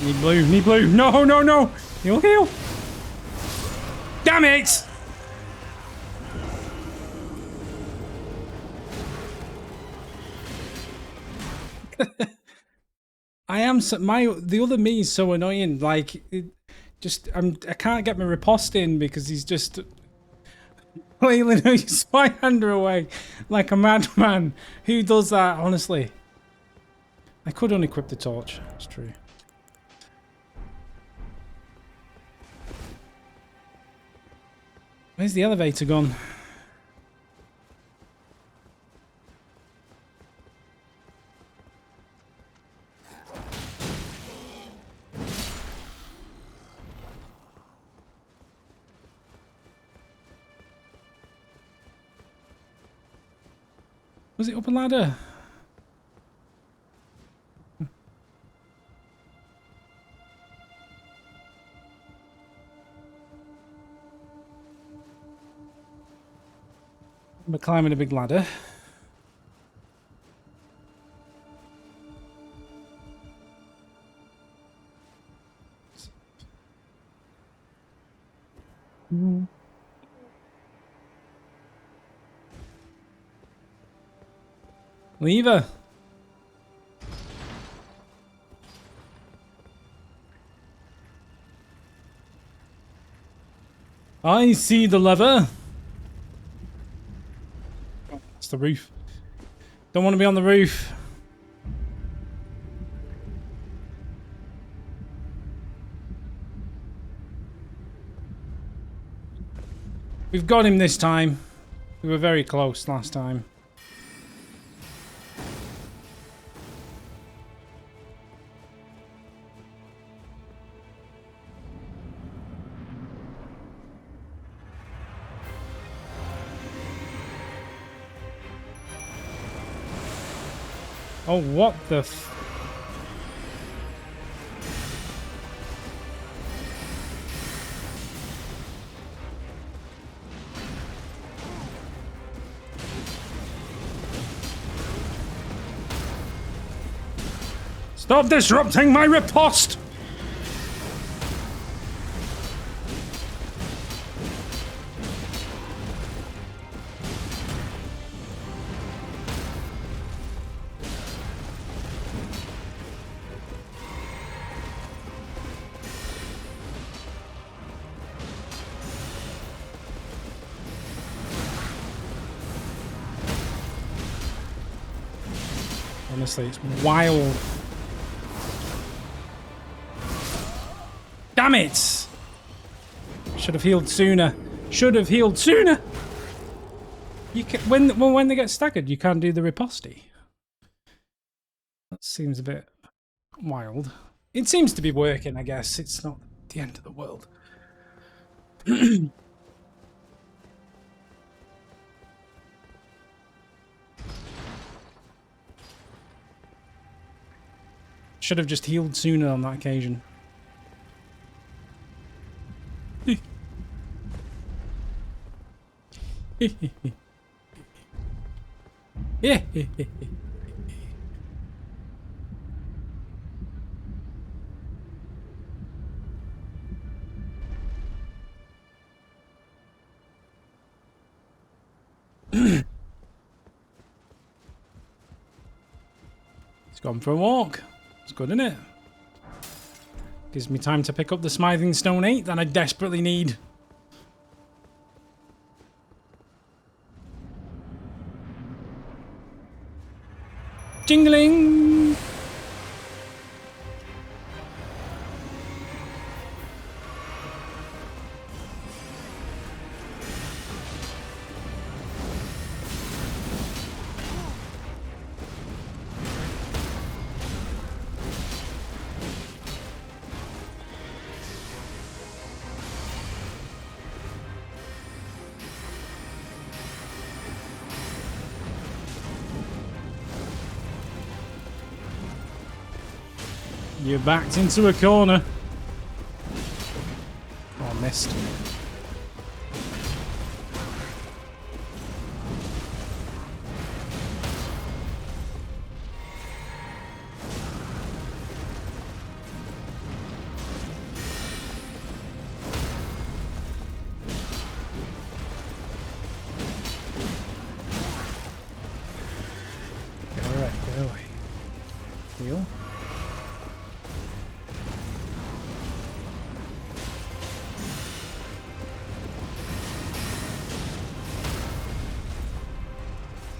Need blue, need blue. No, no, no! Heal, heal! Damn it! I am so, the other me is so annoying. Like, I can't get my riposte in because he's just flailing his Spyhander away like a madman. Who does that? Honestly, I could unequip the torch. It's true. Where's the elevator gone? Was it up a ladder? We're climbing a big ladder. Lever. I see the lever. Oh, that's the roof. Don't want to be on the roof. We've got him this time. We were very close last time. Oh, what the f... Stop disrupting my riposte! Honestly, it's wild. Damn it! Should have healed sooner. Should have healed sooner. You can, when they get staggered, you can't do the riposte. That seems a bit wild. It seems to be working, I guess. It's not the end of the world. Should have just healed sooner on that occasion. Yeah. It's gone for a walk. It's good, isn't it? Gives me time to pick up the Smithing Stone 8 that I desperately need. Jingling! You backed into a corner. Oh, missed. Get away. Heal.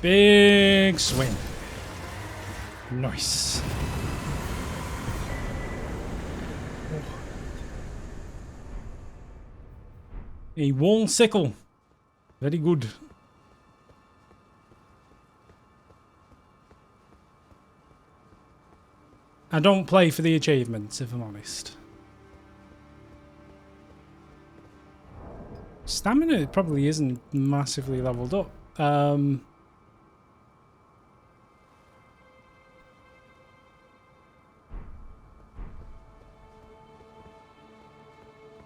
Big swing. Nice. A wall sickle. Very good. I don't play for the achievements, if I'm honest. Stamina probably isn't massively leveled up.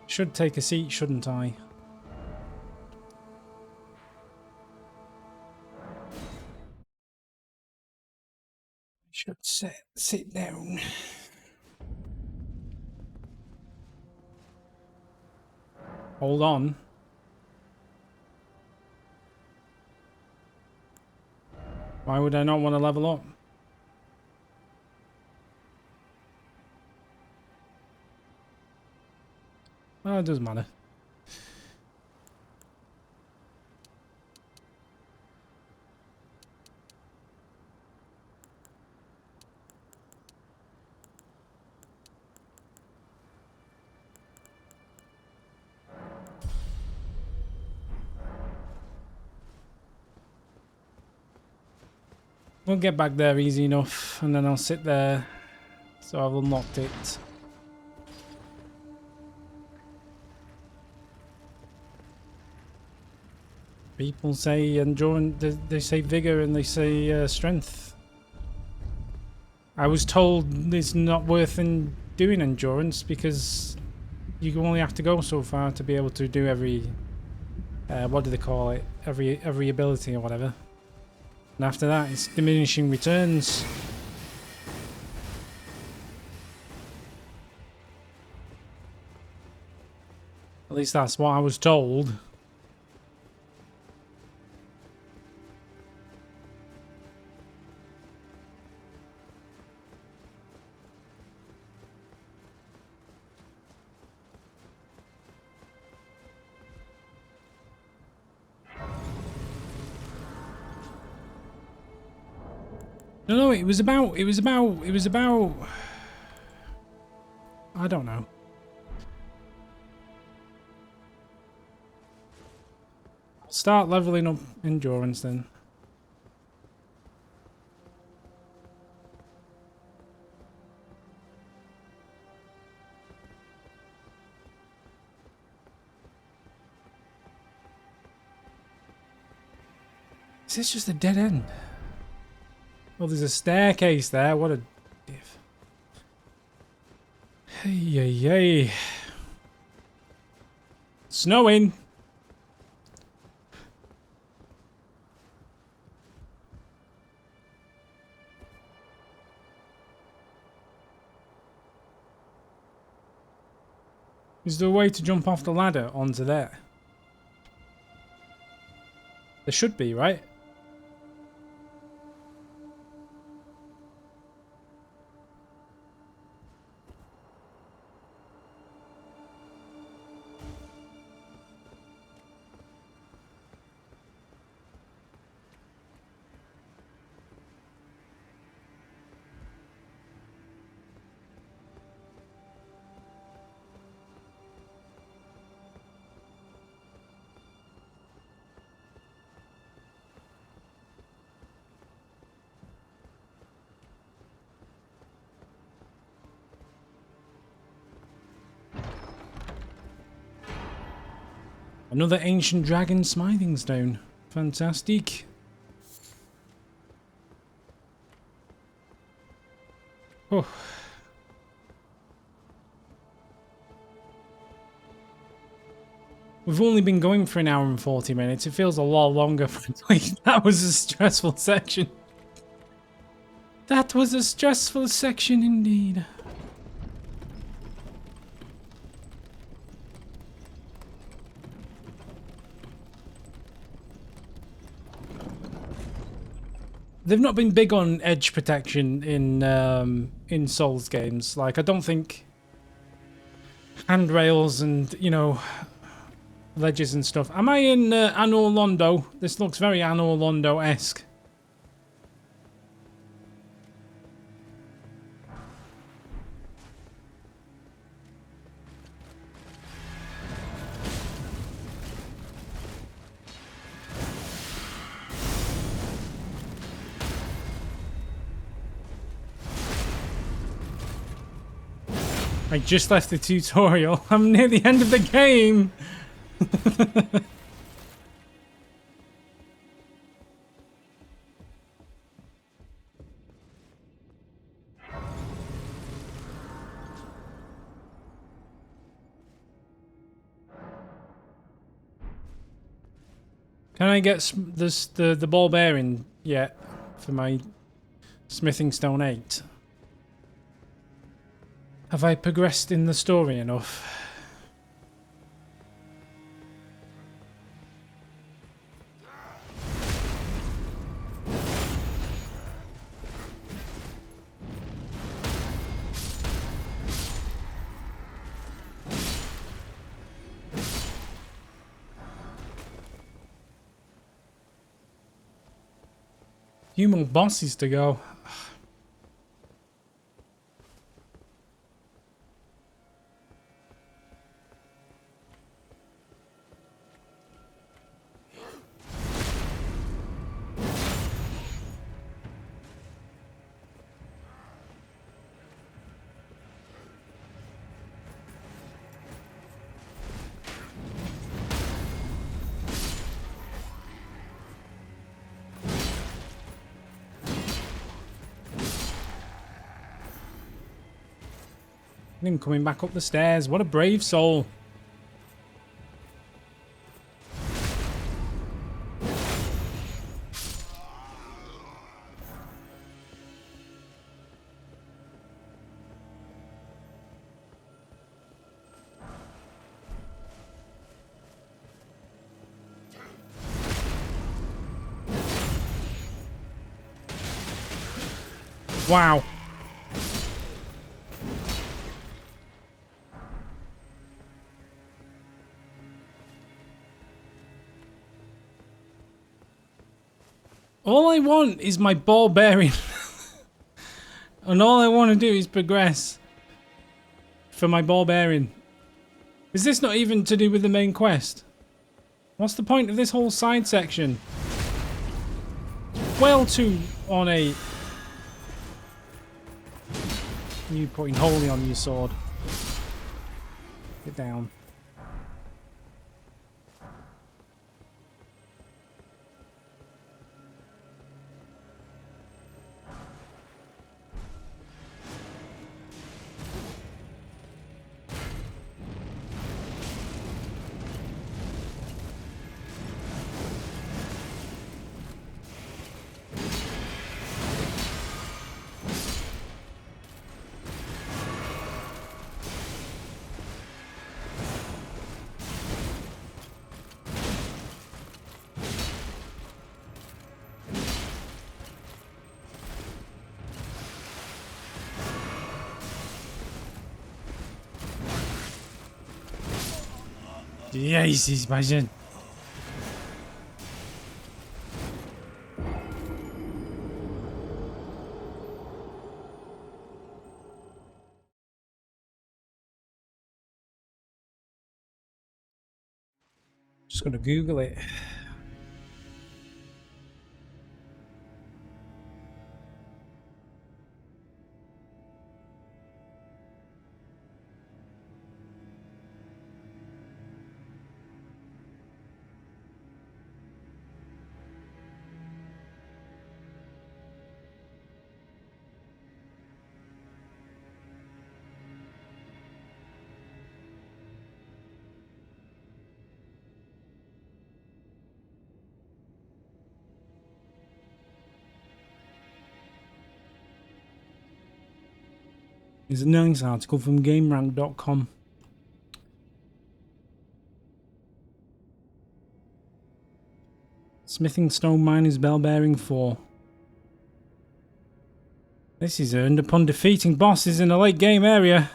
Should take a seat, shouldn't I? Should sit down. Hold on. Why would I not want to level up? Oh, it doesn't matter. We'll get back there easy enough, and then I'll sit there. So I've unlocked it. People say endurance, they say vigor, and they say strength. I was told it's not worth doing endurance because you only have to go so far to be able to do every, what do they call it? Every ability or whatever. And after that, it's diminishing returns. At least that's what I was told. No, it was about, I don't know. I'll start leveling up endurance then. Is this just a dead end? Well, there's a staircase there. What a diff. Hey, hey, hey. Snowing. Is there a way to jump off the ladder onto there? There should be, right? Another ancient dragon smithing stone. Fantastic. Oh. We've only been going for an hour and 40 minutes. It feels a lot longer. Like, that was a stressful section. That was a stressful section indeed. They've not been big on edge protection in Souls games. Like, I don't think handrails and, you know, ledges and stuff. Am I in Anor Londo? This looks very Anor Londo-esque. I just left the tutorial. I'm near the end of the game. Can I get the ball bearing yet for my smithing stone 8? Have I progressed in the story enough? Few more bosses to go. Him coming back up the stairs. What a brave soul. Wow. All I want is my ball bearing. And all I want to do is progress for my ball bearing. Is this not even to do with the main quest? What's the point of this whole side section? Well too ornate. You putting holy on your sword. Get down. Jesus, imagine. Just gonna Google it. There's a nice article from GameFront.com. Smithing stone miners bell bearing 4. This is earned upon defeating bosses in a late game area.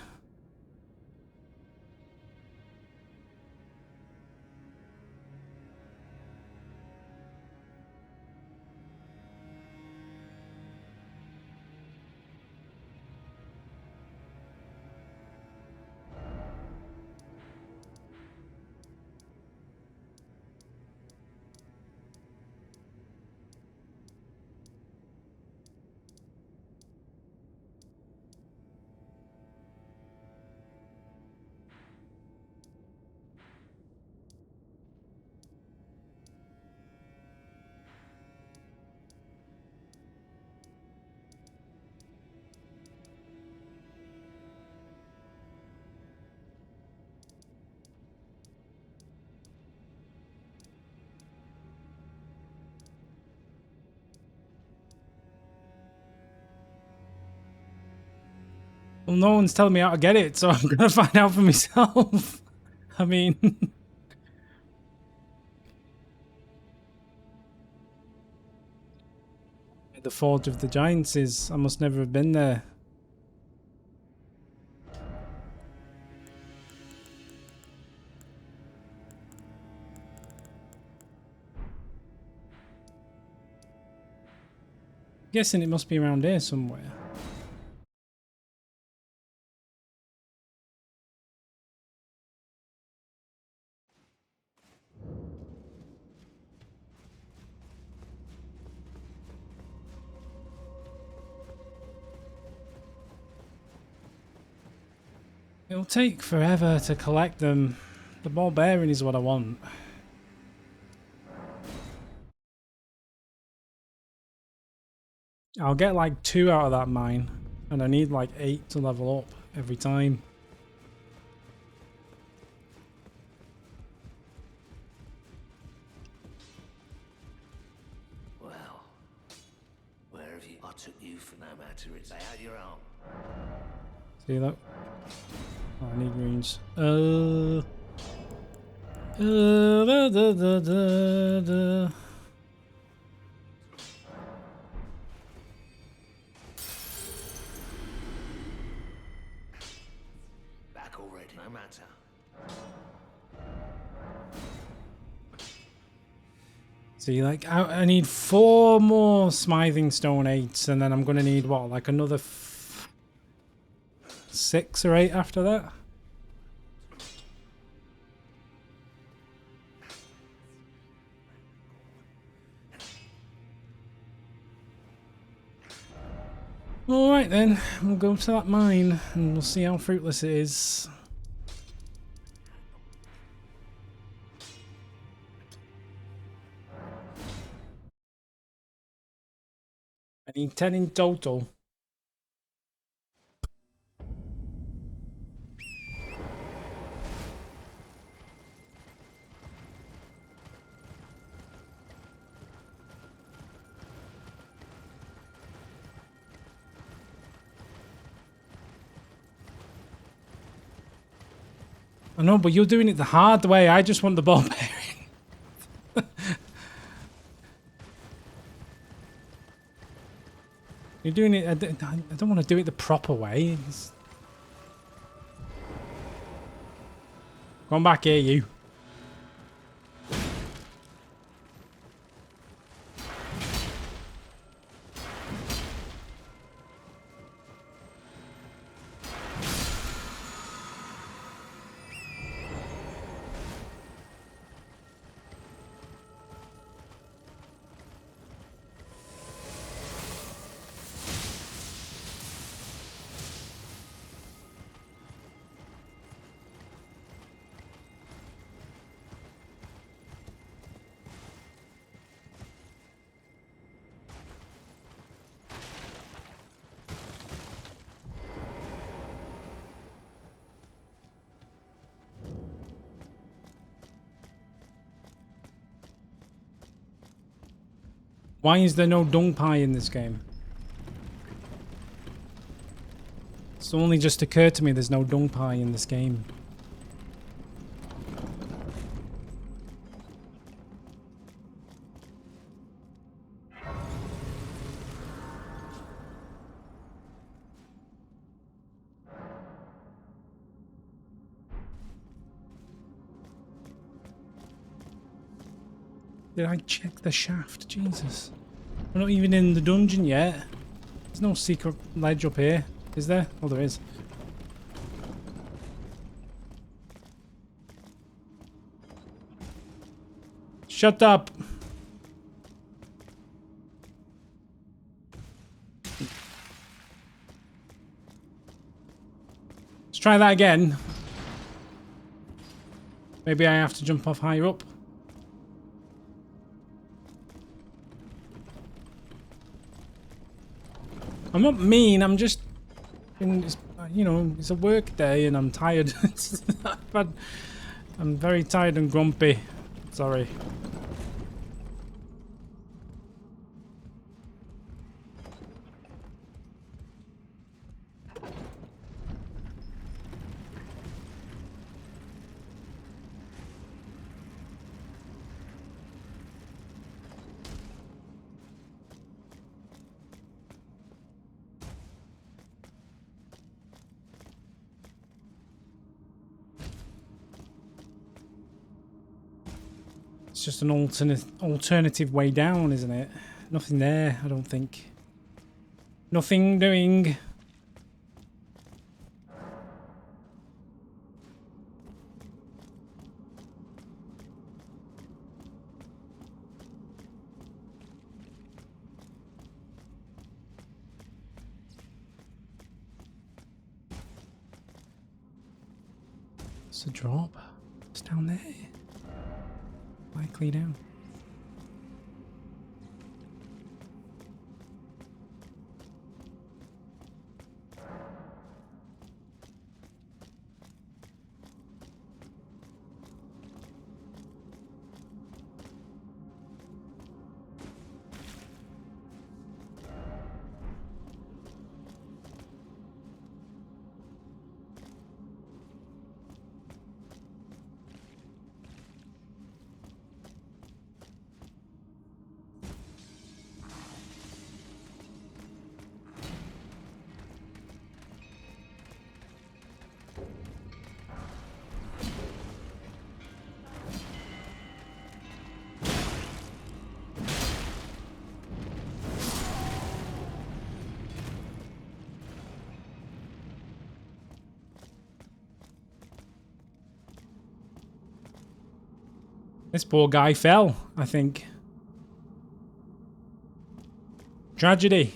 Well, no one's telling me how to get it, so I'm gonna find out for myself. I mean... The Forge of the Giants is... I must never have been there. Guessing it must be around here somewhere. It'll take forever to collect them. The ball bearing is what I want. I'll get like 2 out of that mine, and I need like 8 to level up every time. Well, where have you? I took you for no matter. It's lay out your arm. See that? Oh, I need runes. Da, da, da, da, da. Back already. No matter. See, like, I need 4 more smithing stone 8s, and then I'm gonna need what, like another 6 or 8 after that. Alright then, we'll go to that mine and we'll see how fruitless it is. I need 10 in total. I know, but you're doing it the hard way. I just want the ball bearing. You're doing it... I don't want to do it the proper way. Come back here, you. Why is there no dung pie in this game? It's only just occurred to me there's no dung pie in this game. Did I check the shaft? Jesus. We're not even in the dungeon yet. There's no secret ledge up here, is there? Oh, there is. Shut up! Let's try that again. Maybe I have to jump off higher up. I'm not mean, I'm just... You know, it's a work day and I'm tired. But I'm very tired and grumpy. Sorry. It's just an alternative way down, isn't it? Nothing there, I don't think. Nothing doing. It's a drop. It's down there. Likely down. This poor guy fell, I think. Tragedy.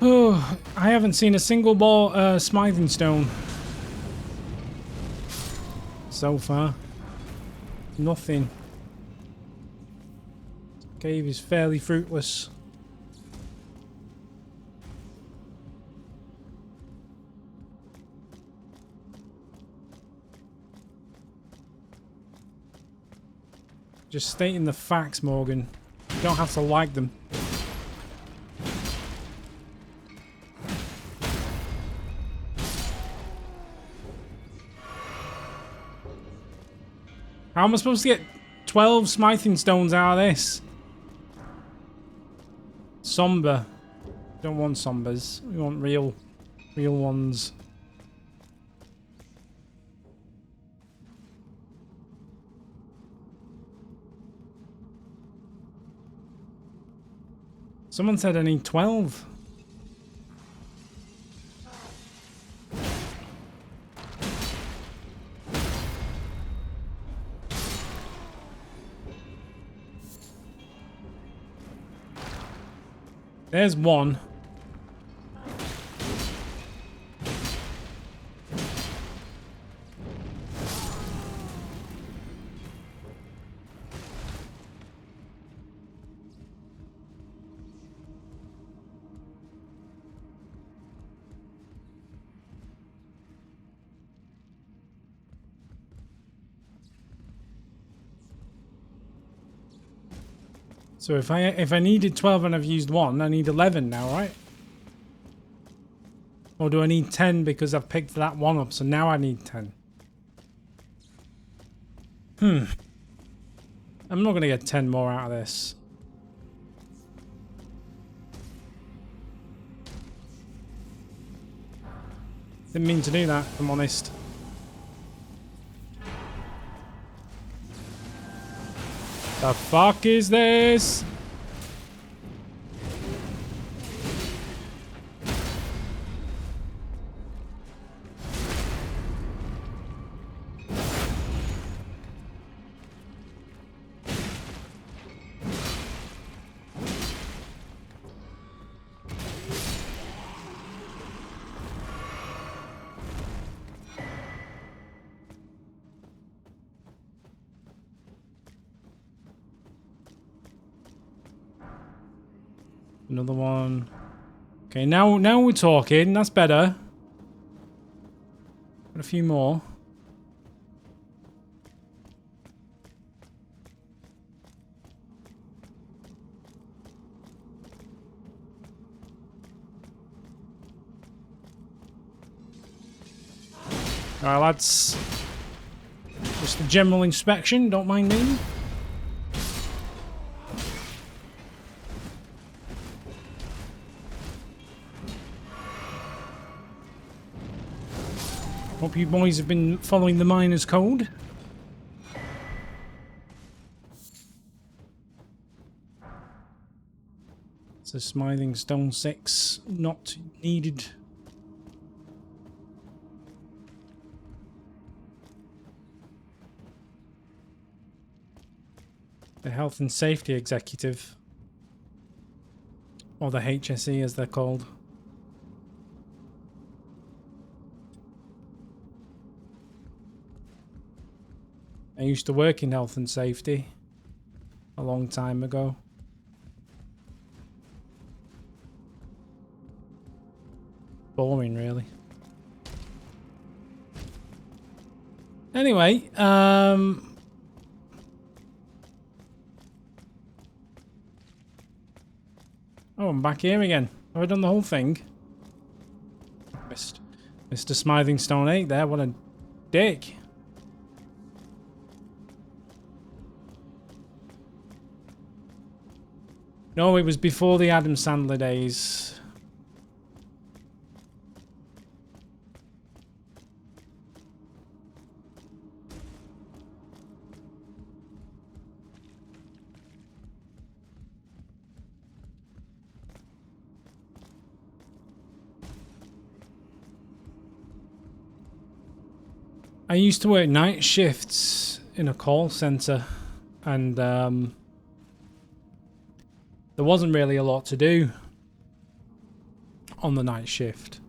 Oh, I haven't seen a single more smithing stone so far. Nothing. Cave is fairly fruitless. Just stating the facts, Morgan. You don't have to like them. How am I supposed to get 12 smithing stones out of this? somber. Don't want sombers. We want real ones. Someone said I need 12. There's one. So if I needed 12 and I've used one, I need 11 now, right? Or do I need 10 because I've picked that one up, so now I need 10? I'm not going to get 10 more out of this. Didn't mean to do that, if I'm honest. The fuck is this? Another one. Okay, now we're talking. That's better. Got a few more. Alright, lads. Just a general inspection, don't mind me. Hope you boys have been following the miner's code. So smithing stone 6, not needed. The health and safety executive. Or the HSE as they're called. I used to work in health and safety a long time ago. Boring, really. Anyway, oh, I'm back here again. Have I done the whole thing? Missed Mr. Smithing Stone 8 there. What a dick. No, it was before the Adam Sandler days. I used to work night shifts in a call center, and there wasn't really a lot to do on the night shift.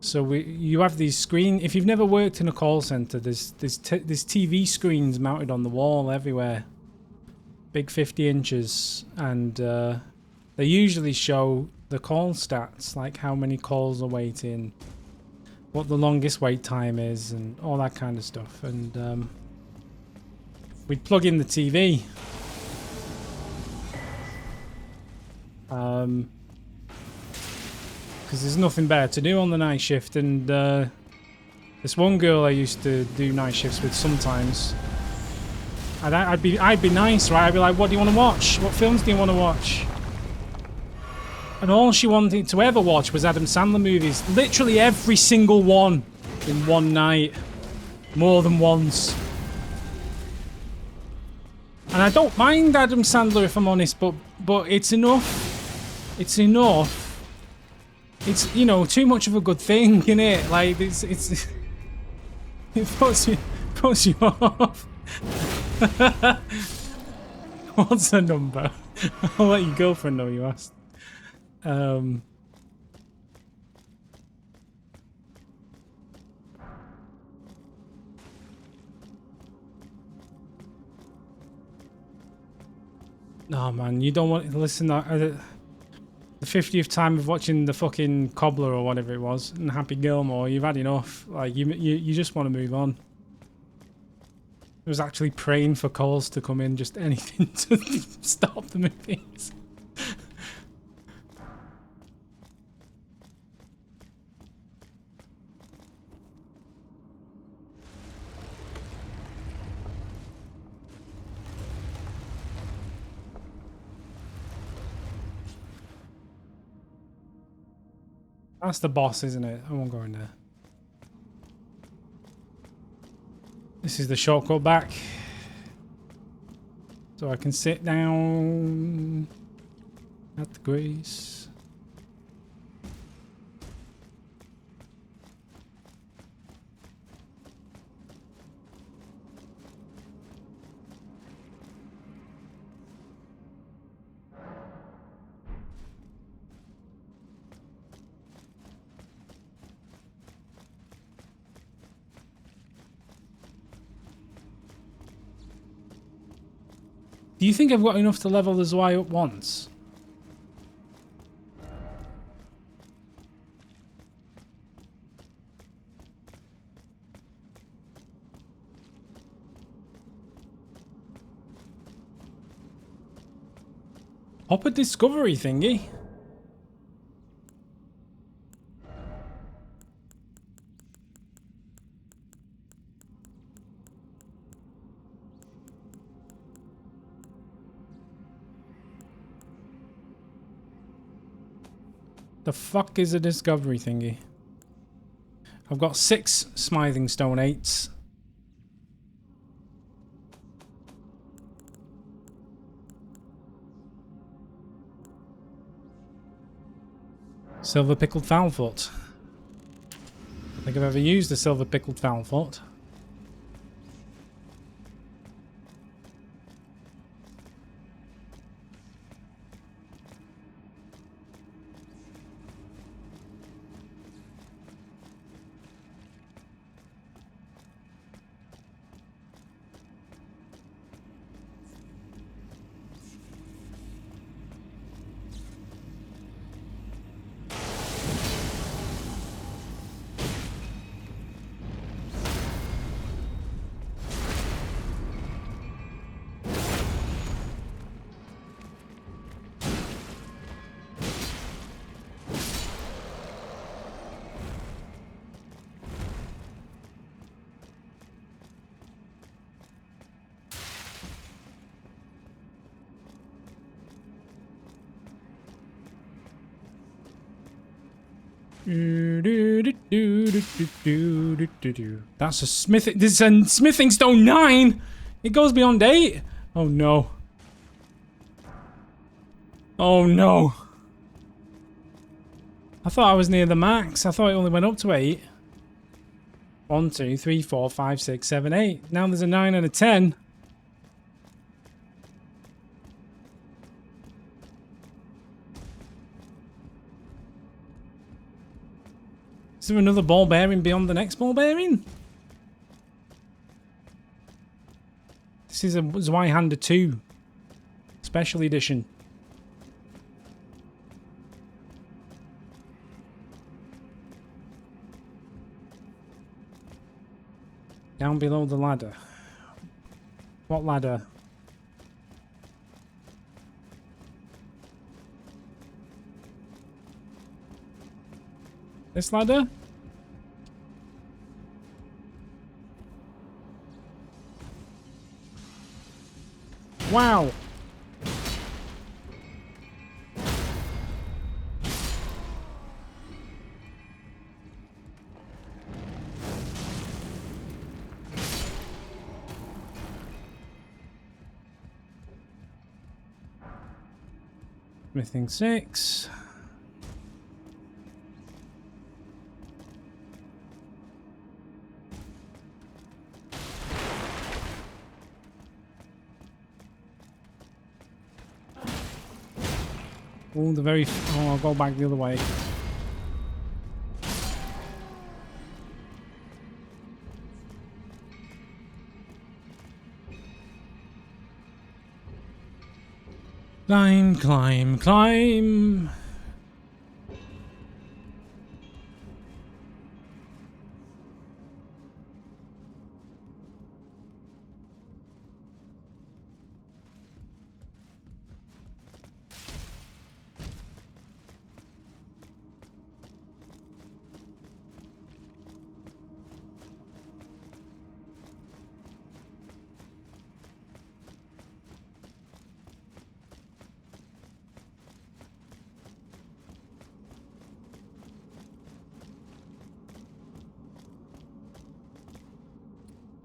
So you have these if you've never worked in a call center, there's TV screens mounted on the wall everywhere, big 50 inches, and they usually show the call stats, like how many calls are waiting, what the longest wait time is, and all that kind of stuff. And we'd plug in the TV. Because there's nothing better to do on the night shift, and this one girl I used to do night shifts with sometimes, and I'd be nice, right? I'd be like, what do you want to watch? What films do you want to watch? And all she wanted to ever watch was Adam Sandler movies. Literally every single one in one night. More than once. And I don't mind Adam Sandler if I'm honest, but it's enough. It's enough. It's, you know, too much of a good thing, innit? Like, it's it puts you off. What's the number? I'll let your girlfriend know you asked. No, man, you don't want to listen. The 50th time of watching the fucking Cobbler or whatever it was, and Happy Gilmore, you've had enough. Like, you just want to move on. I was actually praying for calls to come in, just anything to stop the movies. That's the boss, isn't it? I won't go in there. This is the shortcut back. So I can sit down at the grace. Do you think I've got enough to level the Zwei up once? Hop a discovery thingy. The fuck is a discovery thingy? I've got 6 smithing stone 8s. Silver pickled foulfoot. I don't think I've ever used a silver pickled foulfoot. That's a smithing. This is a smithing stone 9. It goes beyond 8. Oh no. Oh no. I thought I was near the max. I thought it only went up to 8. 1, 2, 3, 4, 5, 6, 7, 8. Now there's a 9 and a 10. Is there another ball bearing beyond the next ball bearing? This is a Zweihander 2 special edition. Down below the ladder. What ladder? This ladder? Wow. Smithing 6. Oh, the very... Oh, I'll go back the other way. Climb, climb, climb.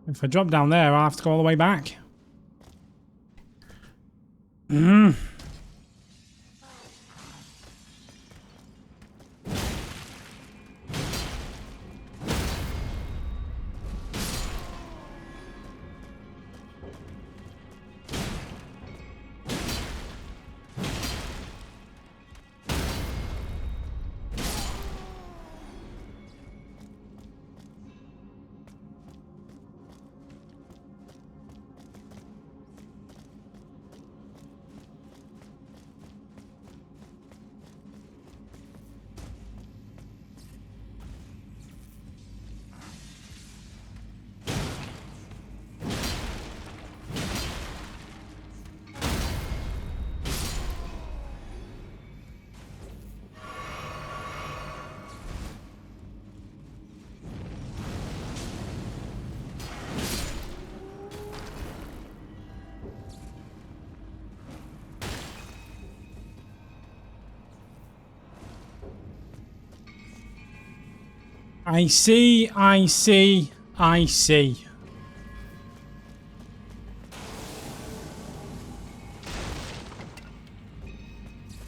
If I drop down there, I'll have to go all the way back. I see, I see, I see.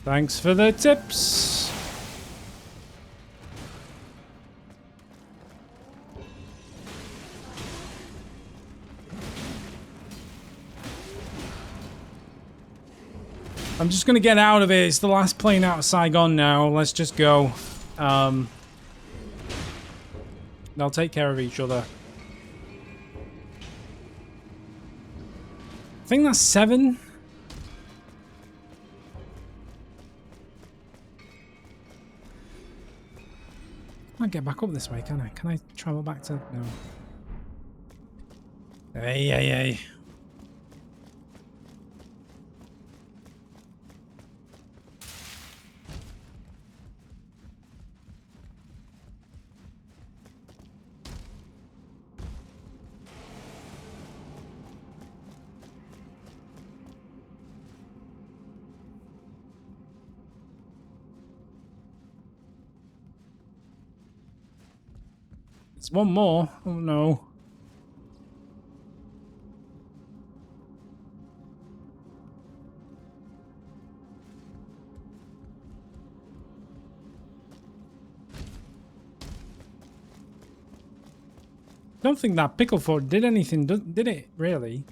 Thanks for the tips. I'm just gonna get out of it. It's the last plane out of Saigon now. Let's just go. They'll take care of each other. I think that's 7. I can't get back up this way, can I? Can I travel back to... No. Hey, hey, hey. There's one more. Oh no. I don't think that pickle fort did anything, did it? Really?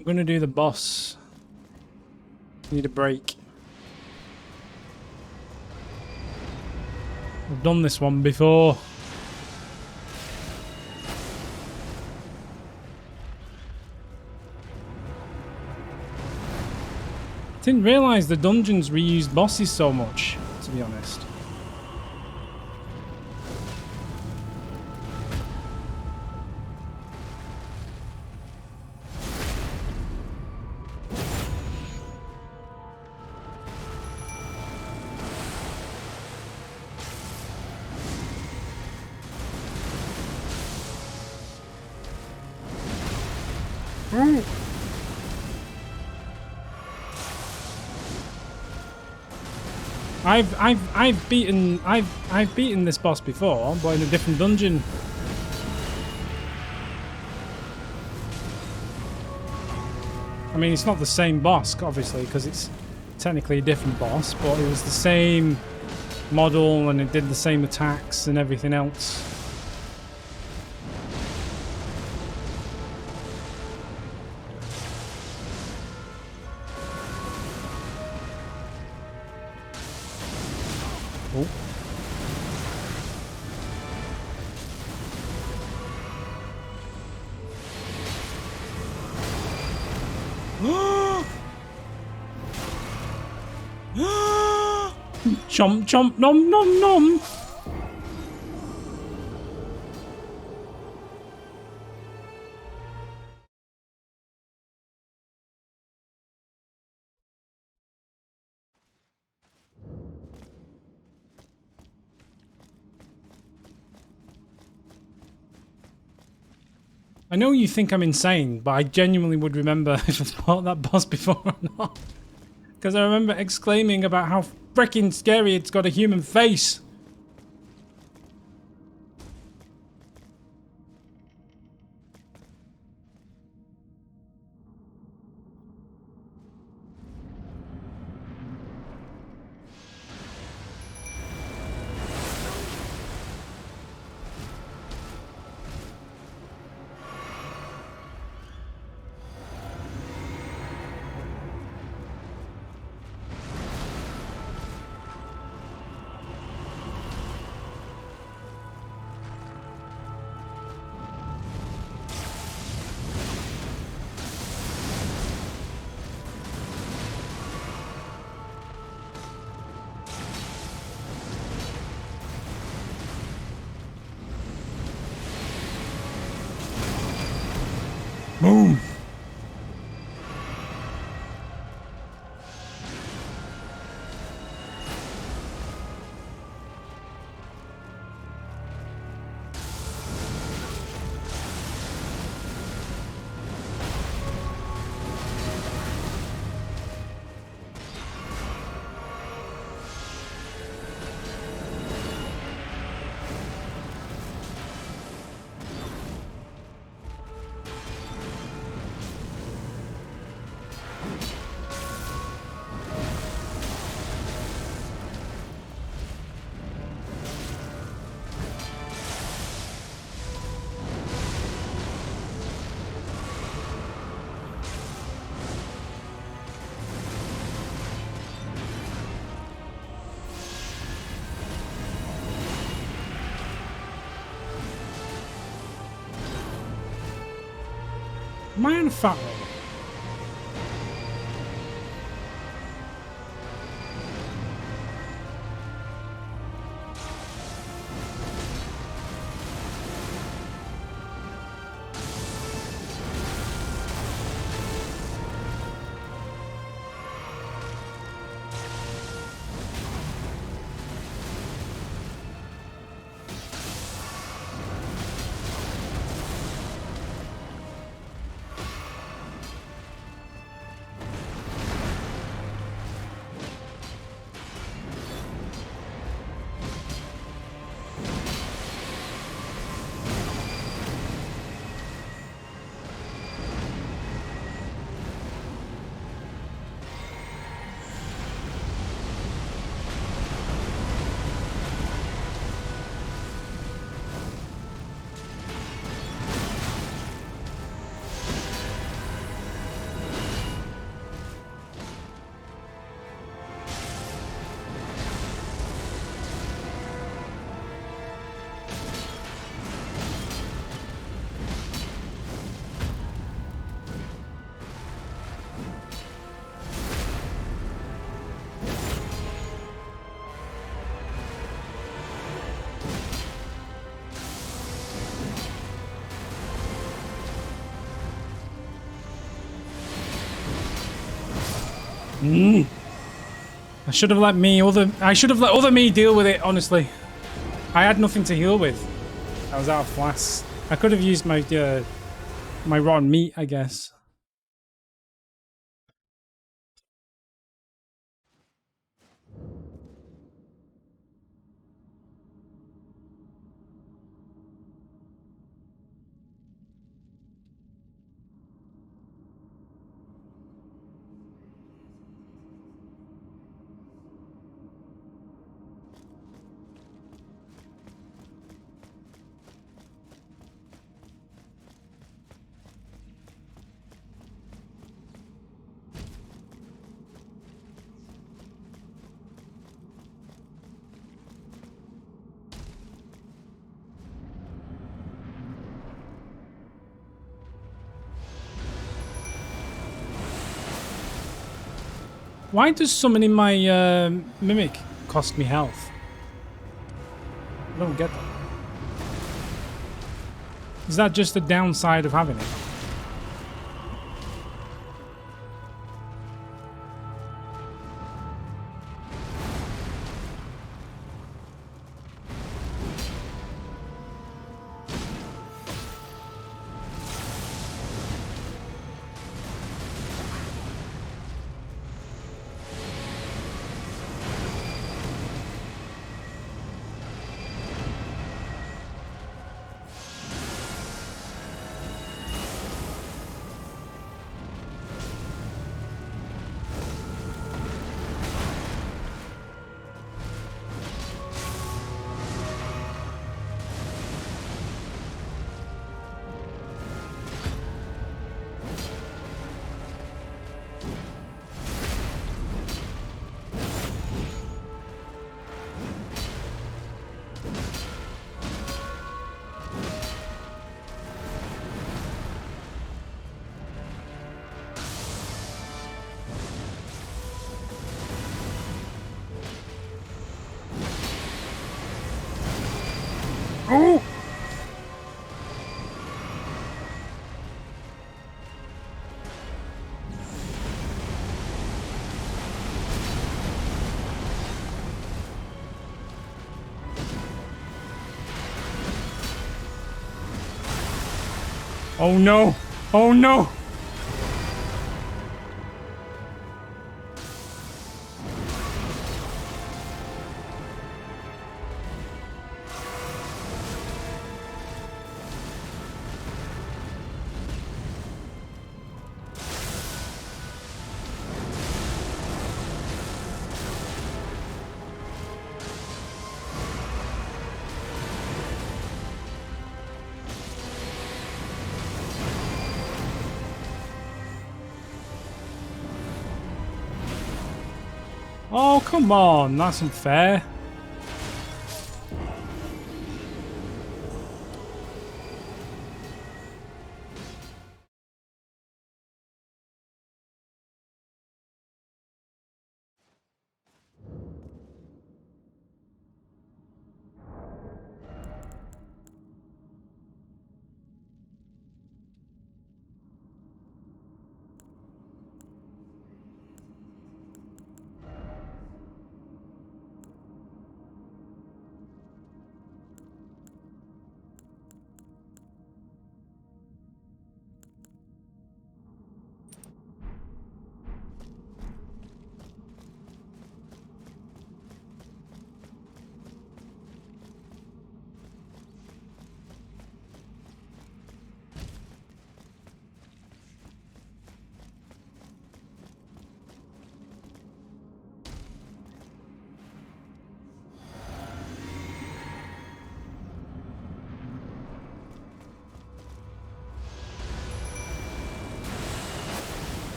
I'm gonna do the boss. Need a break. I've done this one before. Didn't realise the dungeons reused bosses so much, to be honest. I've beaten this boss before, but in a different dungeon. I mean, it's not the same boss, obviously, because it's technically a different boss, but it was the same model and it did the same attacks and everything else. Chomp, chomp, nom, nom, nom. I know you think I'm insane, but I genuinely would remember if I fought that boss before or not. Because I remember exclaiming about how freaking scary it's got a human face. Boom. Am I on a fat roll? I should have let other me deal with it, honestly. I had nothing to heal with. I was out of flasks. I could have used my my rotten meat, I guess. Why does summoning my mimic cost me health? I don't get that. Is that just the downside of having it? Oh! Oh no! Oh no! Oh, come on, that's unfair.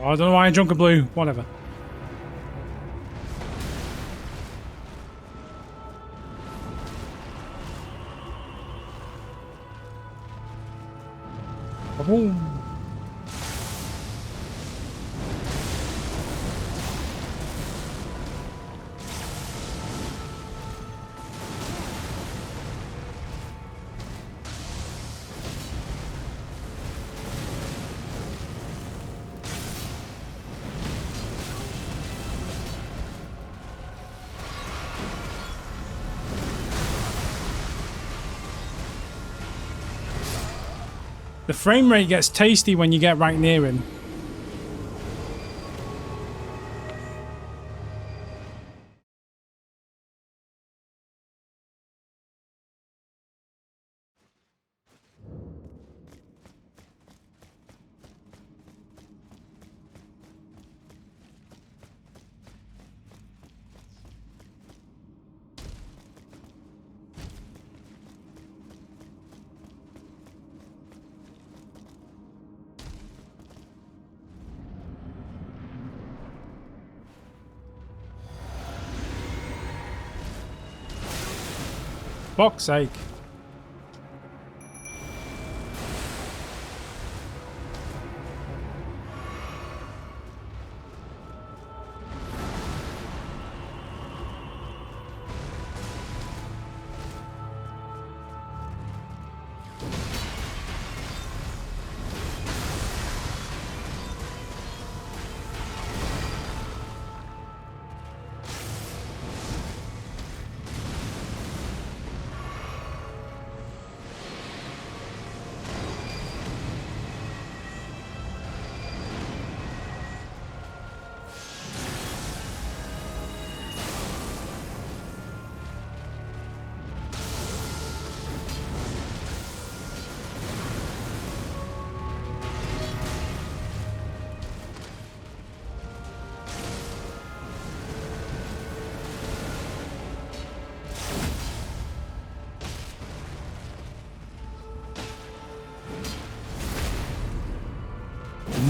Oh, I don't know why I drunk a blue. Whatever. Oh. The frame rate gets tasty when you get right near him. Fuck's sake.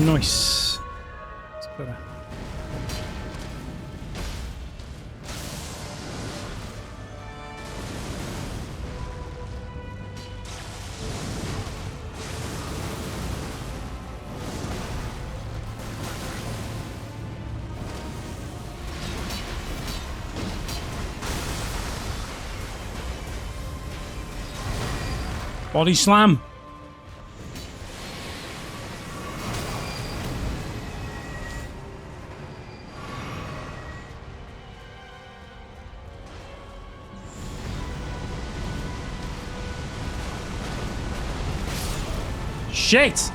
Nice. It's better. Body slam. Shit!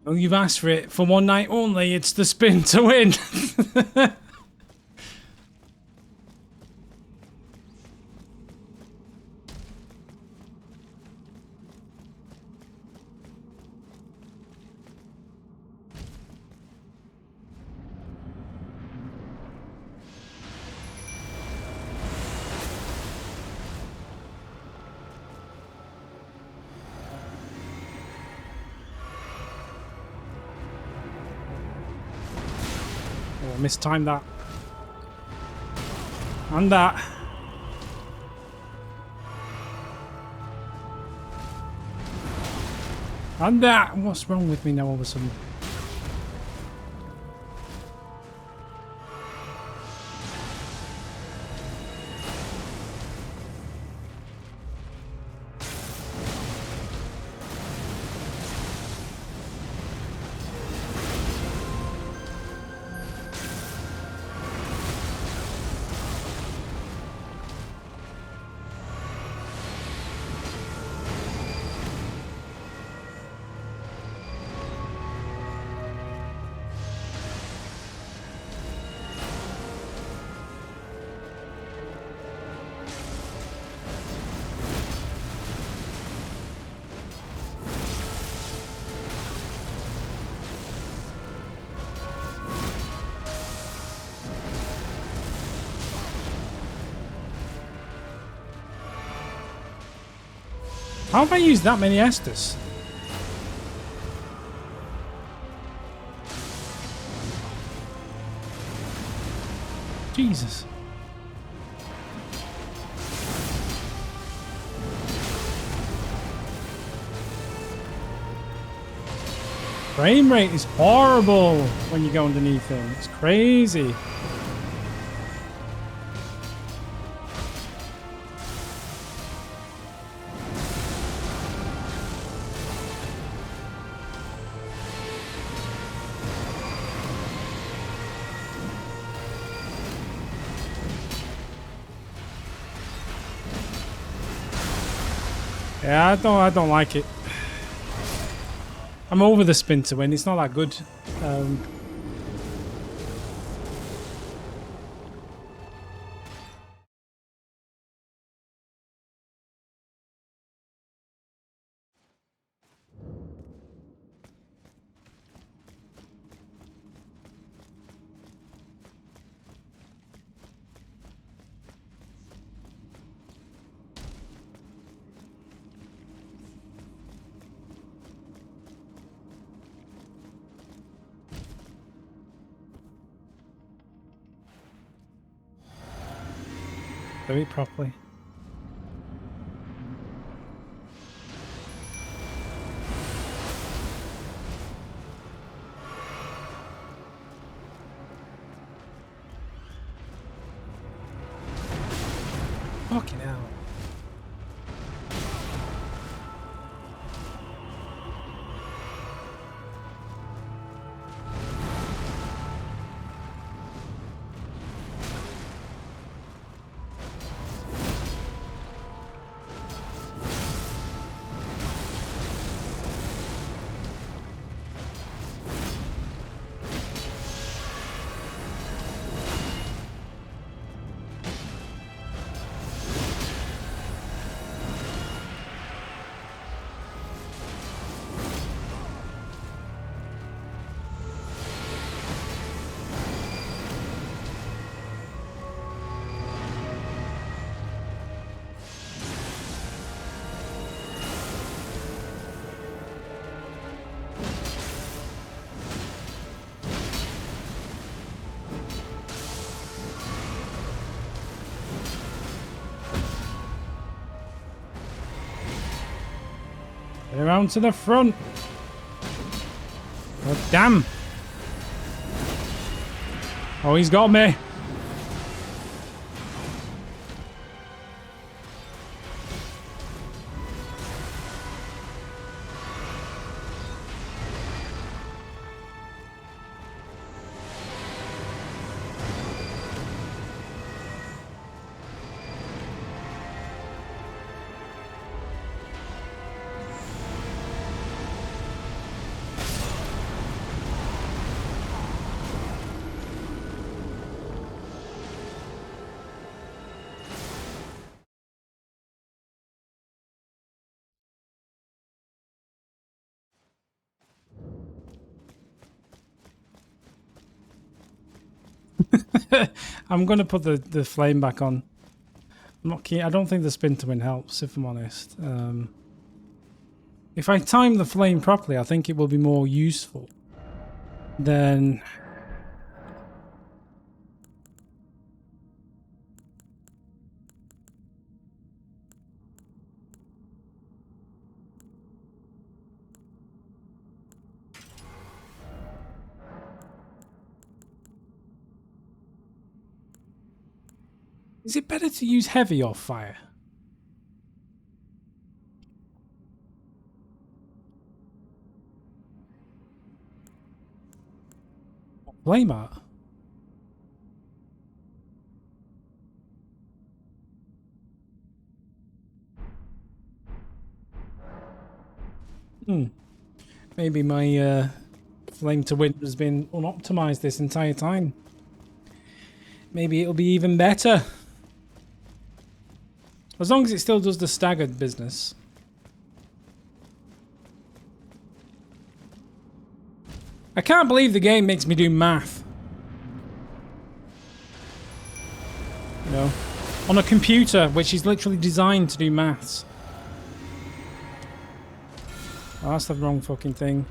Well, you've asked for it for one night only. It's the spin to win. Oh, I mistimed that. And that. And that. What's wrong with me now all of a sudden? How have I used that many Estus? Jesus. Frame rate is horrible when you go underneath him. It's crazy. Yeah, I don't like it. I'm over the spin to win. It's not that good. Do it properly. Fucking hell. Around to the front. Oh, damn. Oh, he's got me. I'm going to put the flame back on. I'm not keen. I don't think the spin to win helps, if I'm honest. If I time the flame properly, I think it will be more useful than... Is it better to use heavy or fire? Flame art? Maybe my flame to win has been unoptimized this entire time. Maybe it'll be even better. As long as it still does the staggered business. I can't believe the game makes me do math. You know, on a computer which is literally designed to do maths. Oh, that's the wrong fucking thing.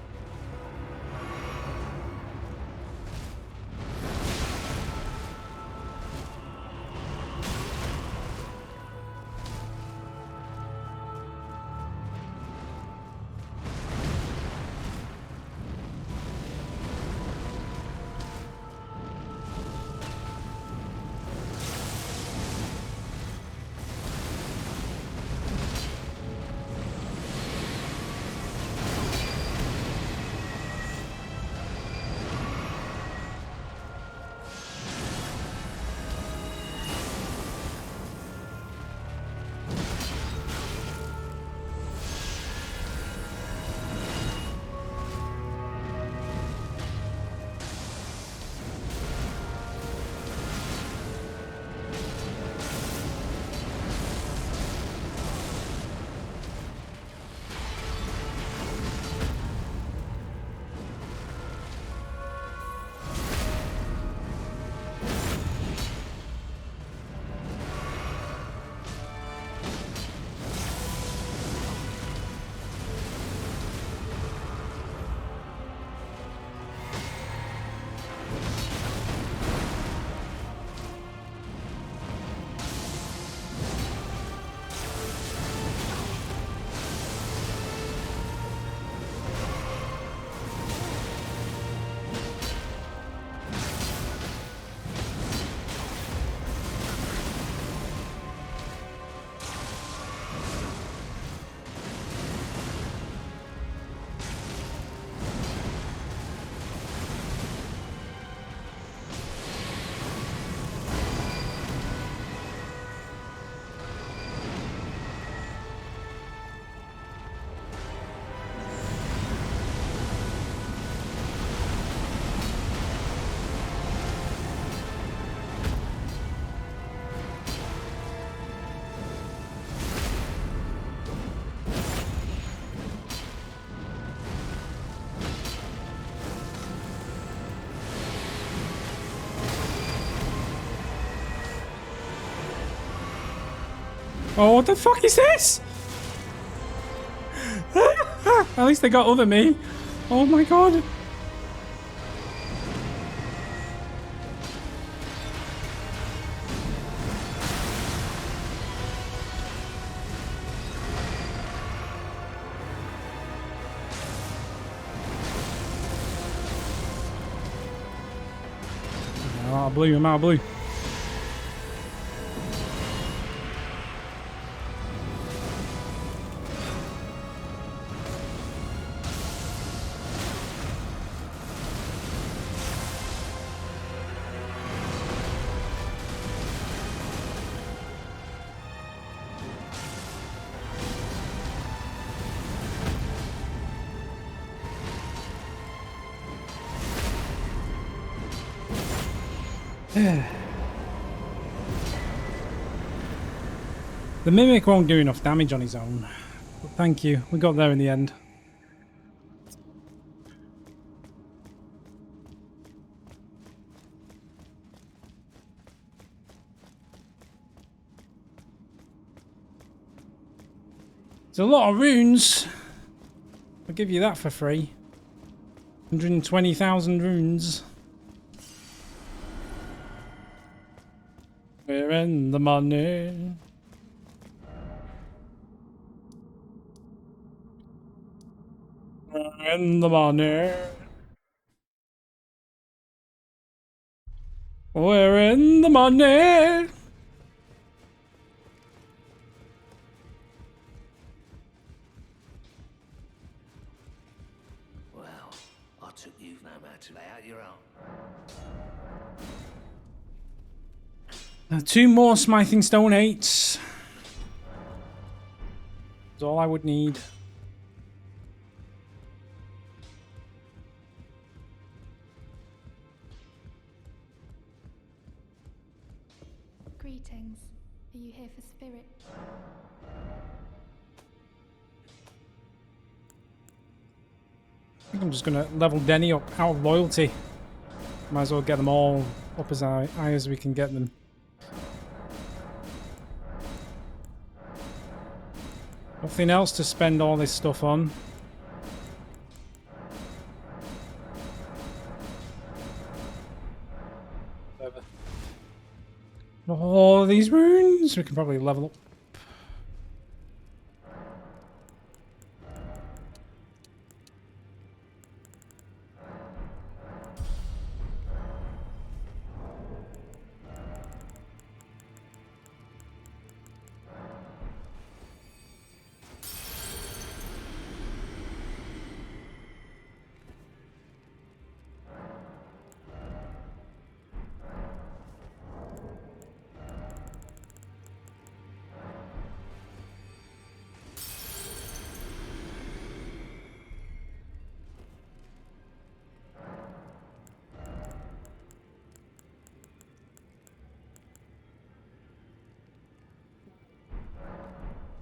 Oh, what the fuck is this? At least they got other me. Oh my god. I'm out of blue, I'm out of blue. The Mimic won't do enough damage on his own. But thank you, we got there in the end. It's a lot of runes. I'll give you that for free. 120,000 runes. We're in the money. We're in the money. We're in the money. Well, I took you no matter lay out your own. Two more smithing stone 8s. That's all I would need. Greetings. Are you here for spirit? I think I'm just gonna level Denny up out of loyalty. Might as well get them all up as high as we can get them. Nothing else to spend all this stuff on. Whatever. All these runes, we can probably level up.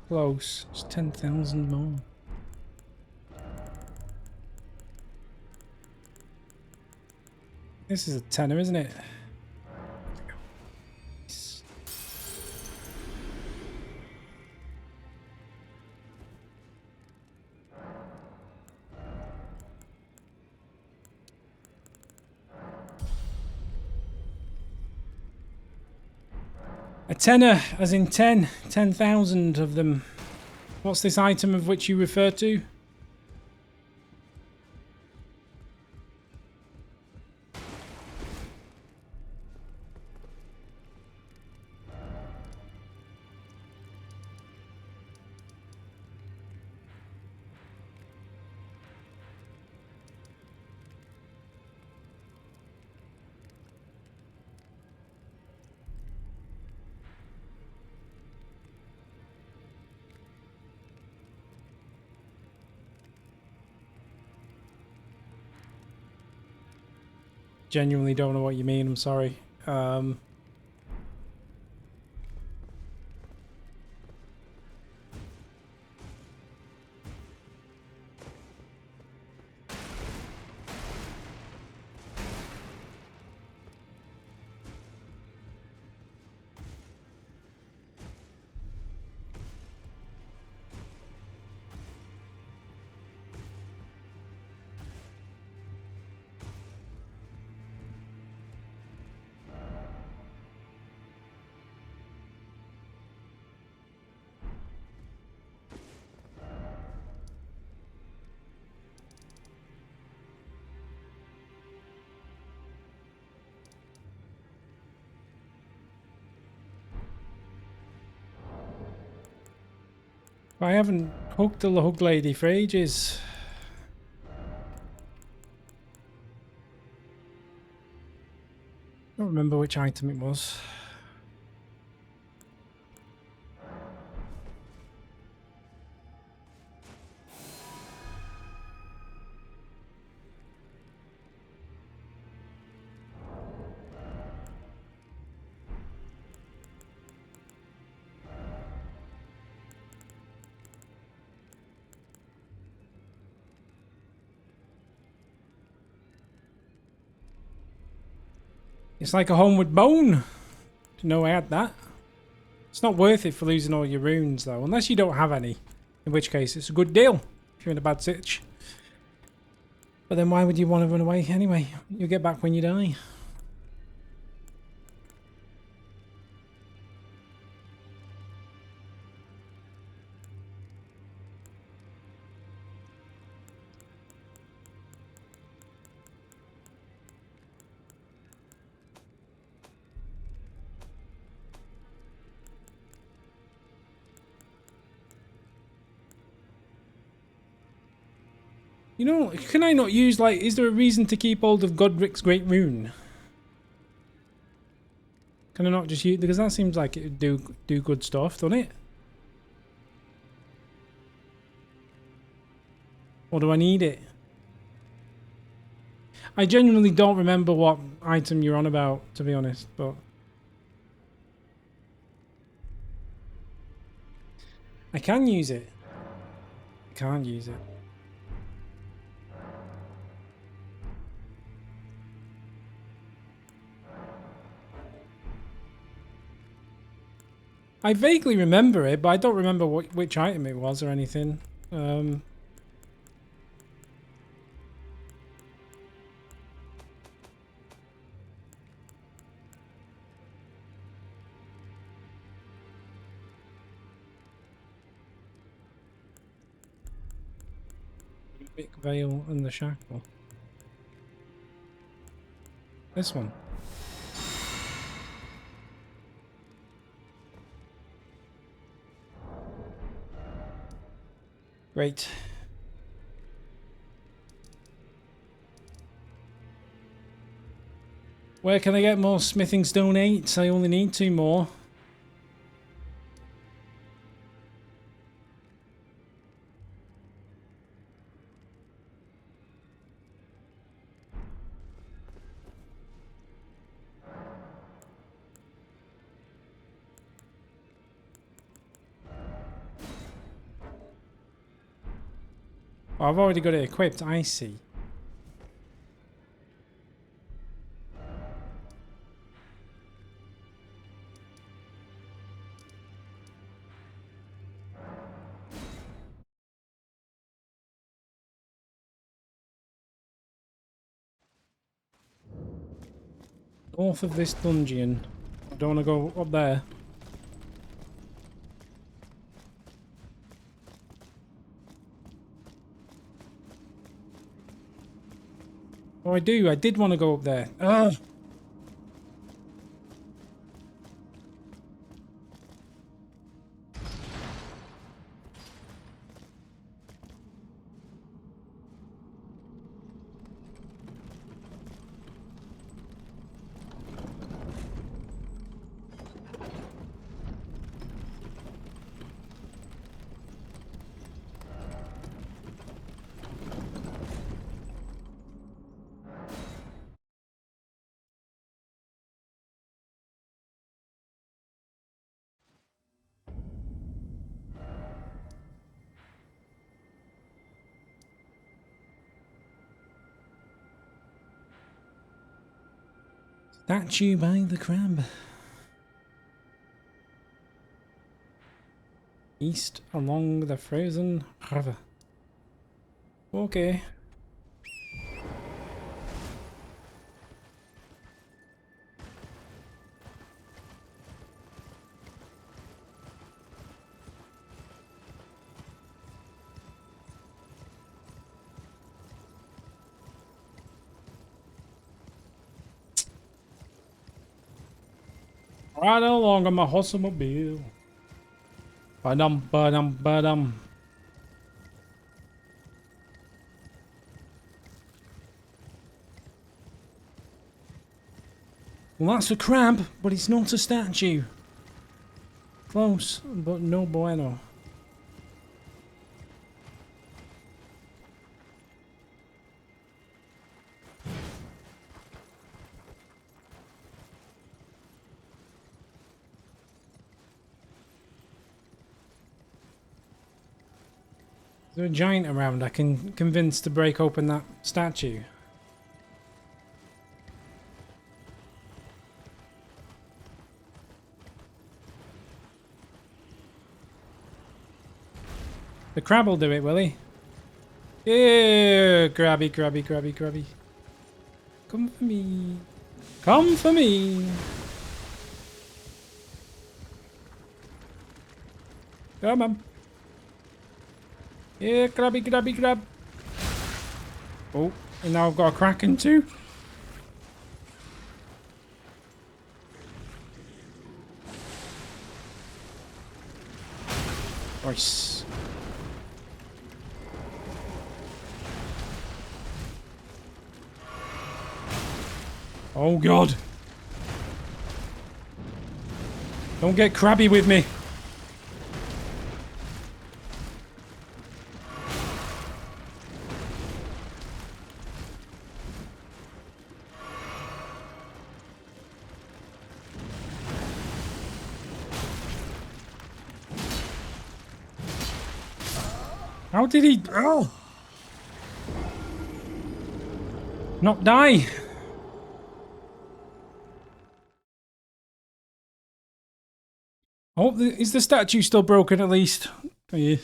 Close. It's 10,000 more. This is a tenner, isn't it? A tenner, as in 10,000 of them. What's this item of which you refer to? Genuinely don't know what you mean, I'm sorry. I haven't hooked the hug lady for ages. I don't remember which item it was. It's like a homeward bone. To know I had that. It's not worth it for losing all your runes though, unless you don't have any. In which case, it's a good deal if you're in a bad sitch. But then why would you want to run away anyway? You'll get back when you die. You know, can I not use, like, is there a reason to keep hold of Godric's Great Rune? Can I not just use, because that seems like it would do good stuff, doesn't it? Or do I need it? I genuinely don't remember what item you're on about, to be honest, but... I can use it. I can't use it. I vaguely remember it, but I don't remember which item it was or anything. Big Veil and the Shackle. This one. Great. Where can I get more smithing stone 8s? I only need 2 more. Oh, I've already got it equipped, I see. North of this dungeon. I don't want to go up there. Oh, I do. I did want to go up there. Ugh. Statue by the crab. East along the frozen river. Okay. Right along on my horsemobile. Ba-dum, ba-dum, ba-dum. Well, that's a crab, but it's not a statue. Close, but no bueno. Is there a giant around I can convince to break open that statue? The crab will do it, will he? Yeah, grabby, grabby, grabby, grabby. Come for me. Come for me. Come on. Yeah, grabby, grabby, grab. Oh, and now I've got a kraken too. Nice. Oh god. Don't get crabby with me. How did he... Oh! Not die? Oh, is the statue still broken at least? Oh, yeah.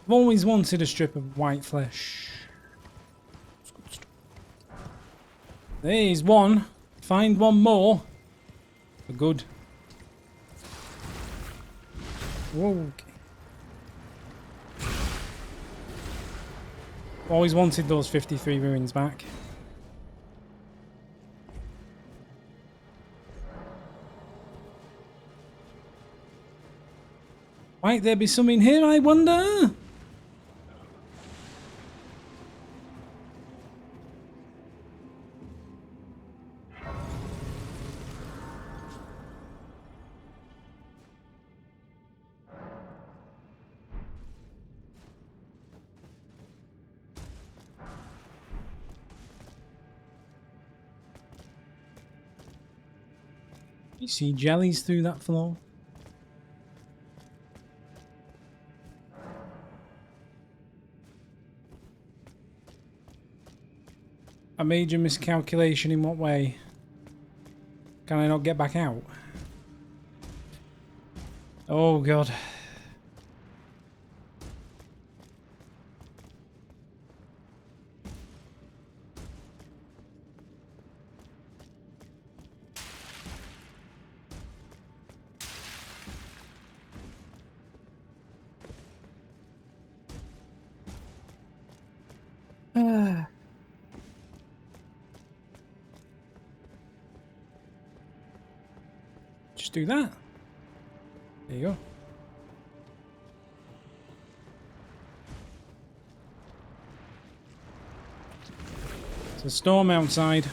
I've always wanted a strip of white flesh. There's one. Find one more. For good. Whoa. Always wanted those 53 ruins back. Might there be some in here, I wonder? You see jellies through that floor? A major miscalculation in what way? Can I not get back out? Oh god. Just do that. There you go. It's a storm outside.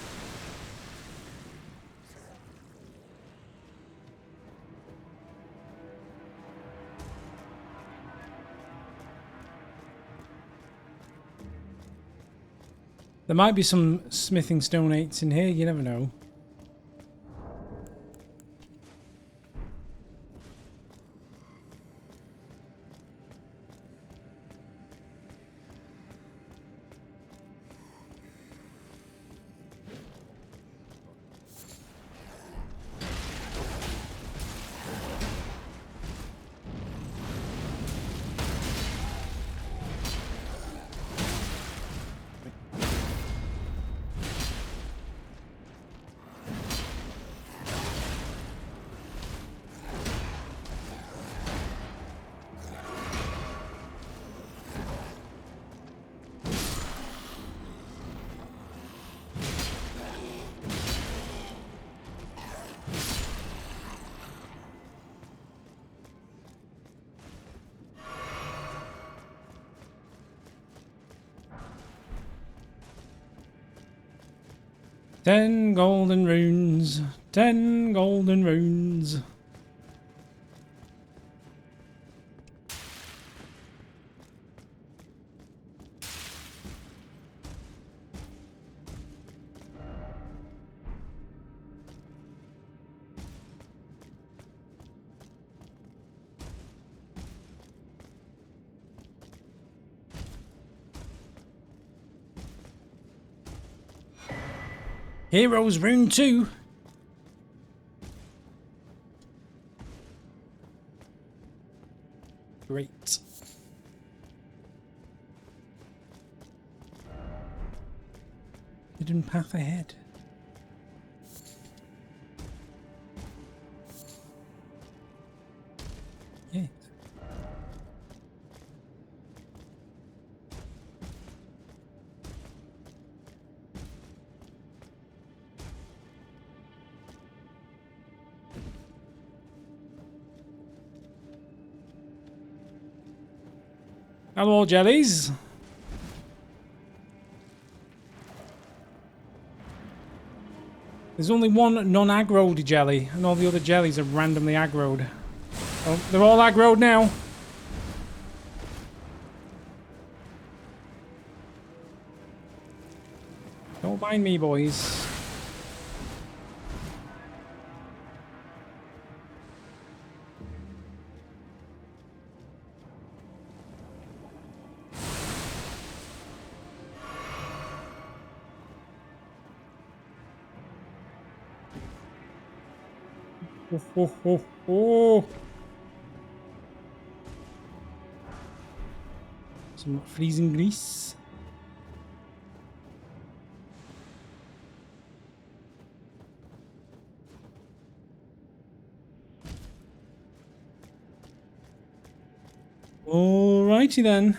There might be some smithing stone 8s in here, you never know. 10 golden runes. 10 golden runes. Heroes Rune 2. Great. Hidden path ahead. Yeah. Hello, jellies. There's only one non-aggroed jelly, and all the other jellies are randomly aggroed. Oh, they're all aggroed now. Don't mind me, boys. Oh, oh, oh, oh. Some freezing grease. Alrighty then.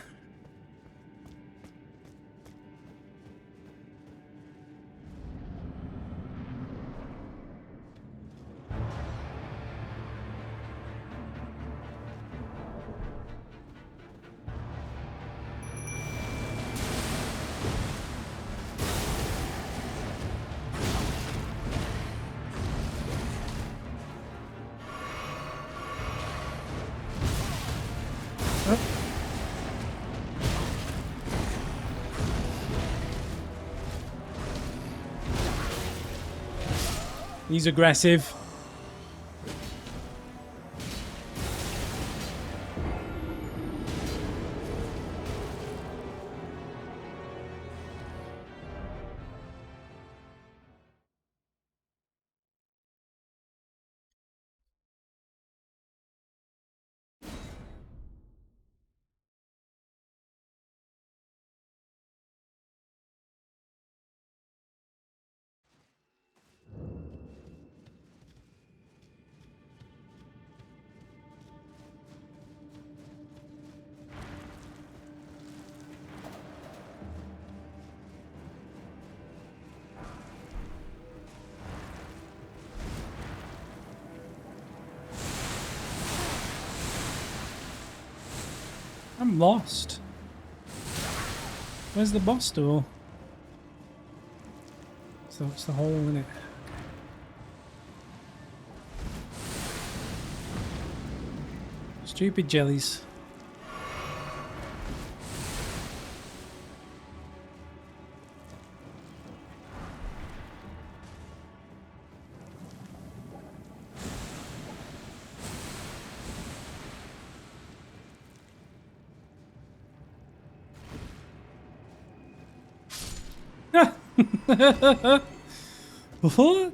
He's aggressive. I'm lost. Where's the boss door? So it's the hole in it. Stupid jellies. What?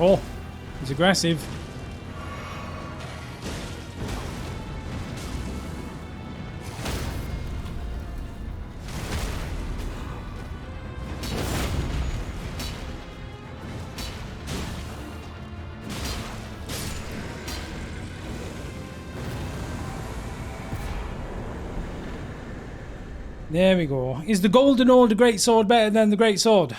Oh, he's aggressive. There we go. Is the golden or the great sword better than the great sword?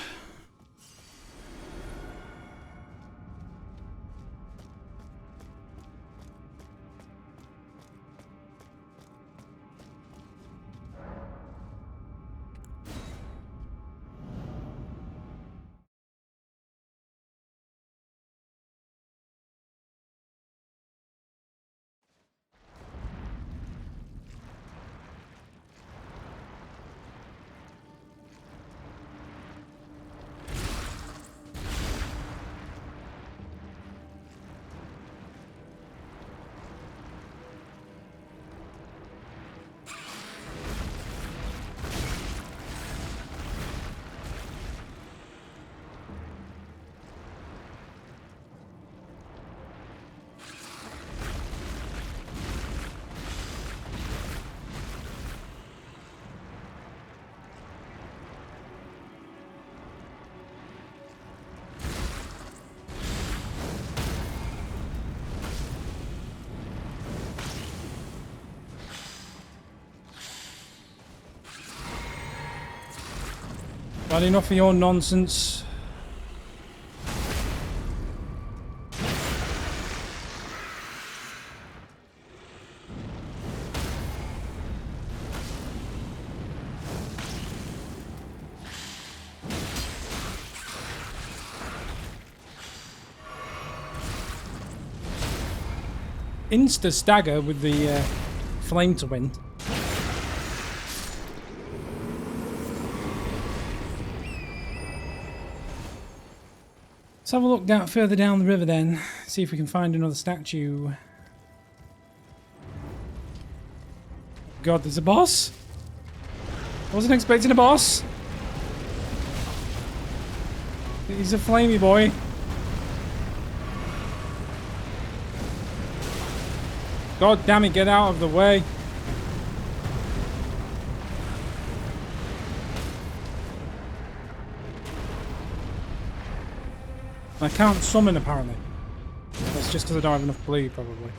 Well, enough of your nonsense. Insta stagger with the flame to win. Let's have a look down further down the river then. See if we can find another statue. God, there's a boss? I wasn't expecting a boss. He's a flamey boy. God damn it, get out of the way. I can't summon apparently. That's just because I don't have enough bleed probably.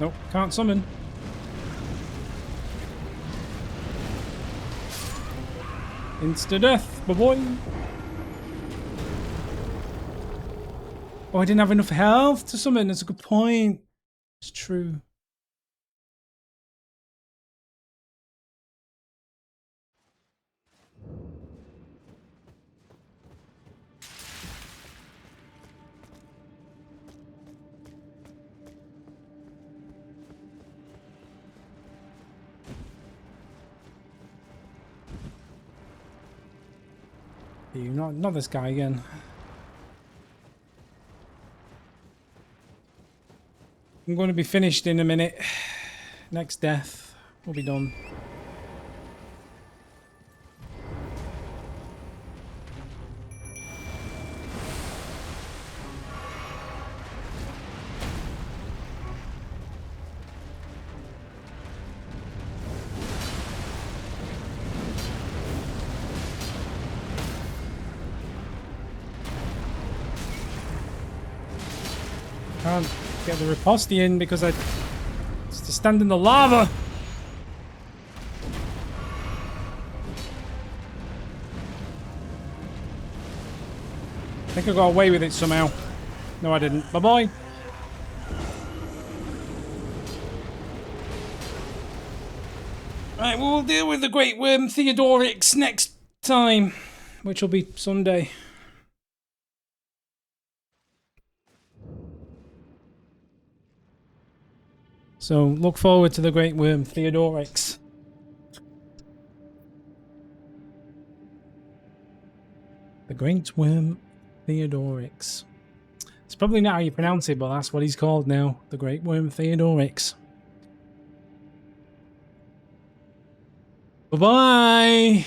Nope, can't summon. Insta death, boy. Oh, I didn't have enough health to summon. That's a good point. It's true. You not this guy again. I'm going to be finished in a minute. Next death, we'll be done. Can't get the riposte in because I just to stand in the lava. I think I got away with it somehow. No, I didn't. Bye bye. Right, we'll deal with the Great Worm Theodorix next time, which will be Sunday. So look forward to the Great Worm Theodorix. The Great Worm Theodorix. It's probably not how you pronounce it, but that's what he's called now. The Great Worm Theodorix. Bye-bye!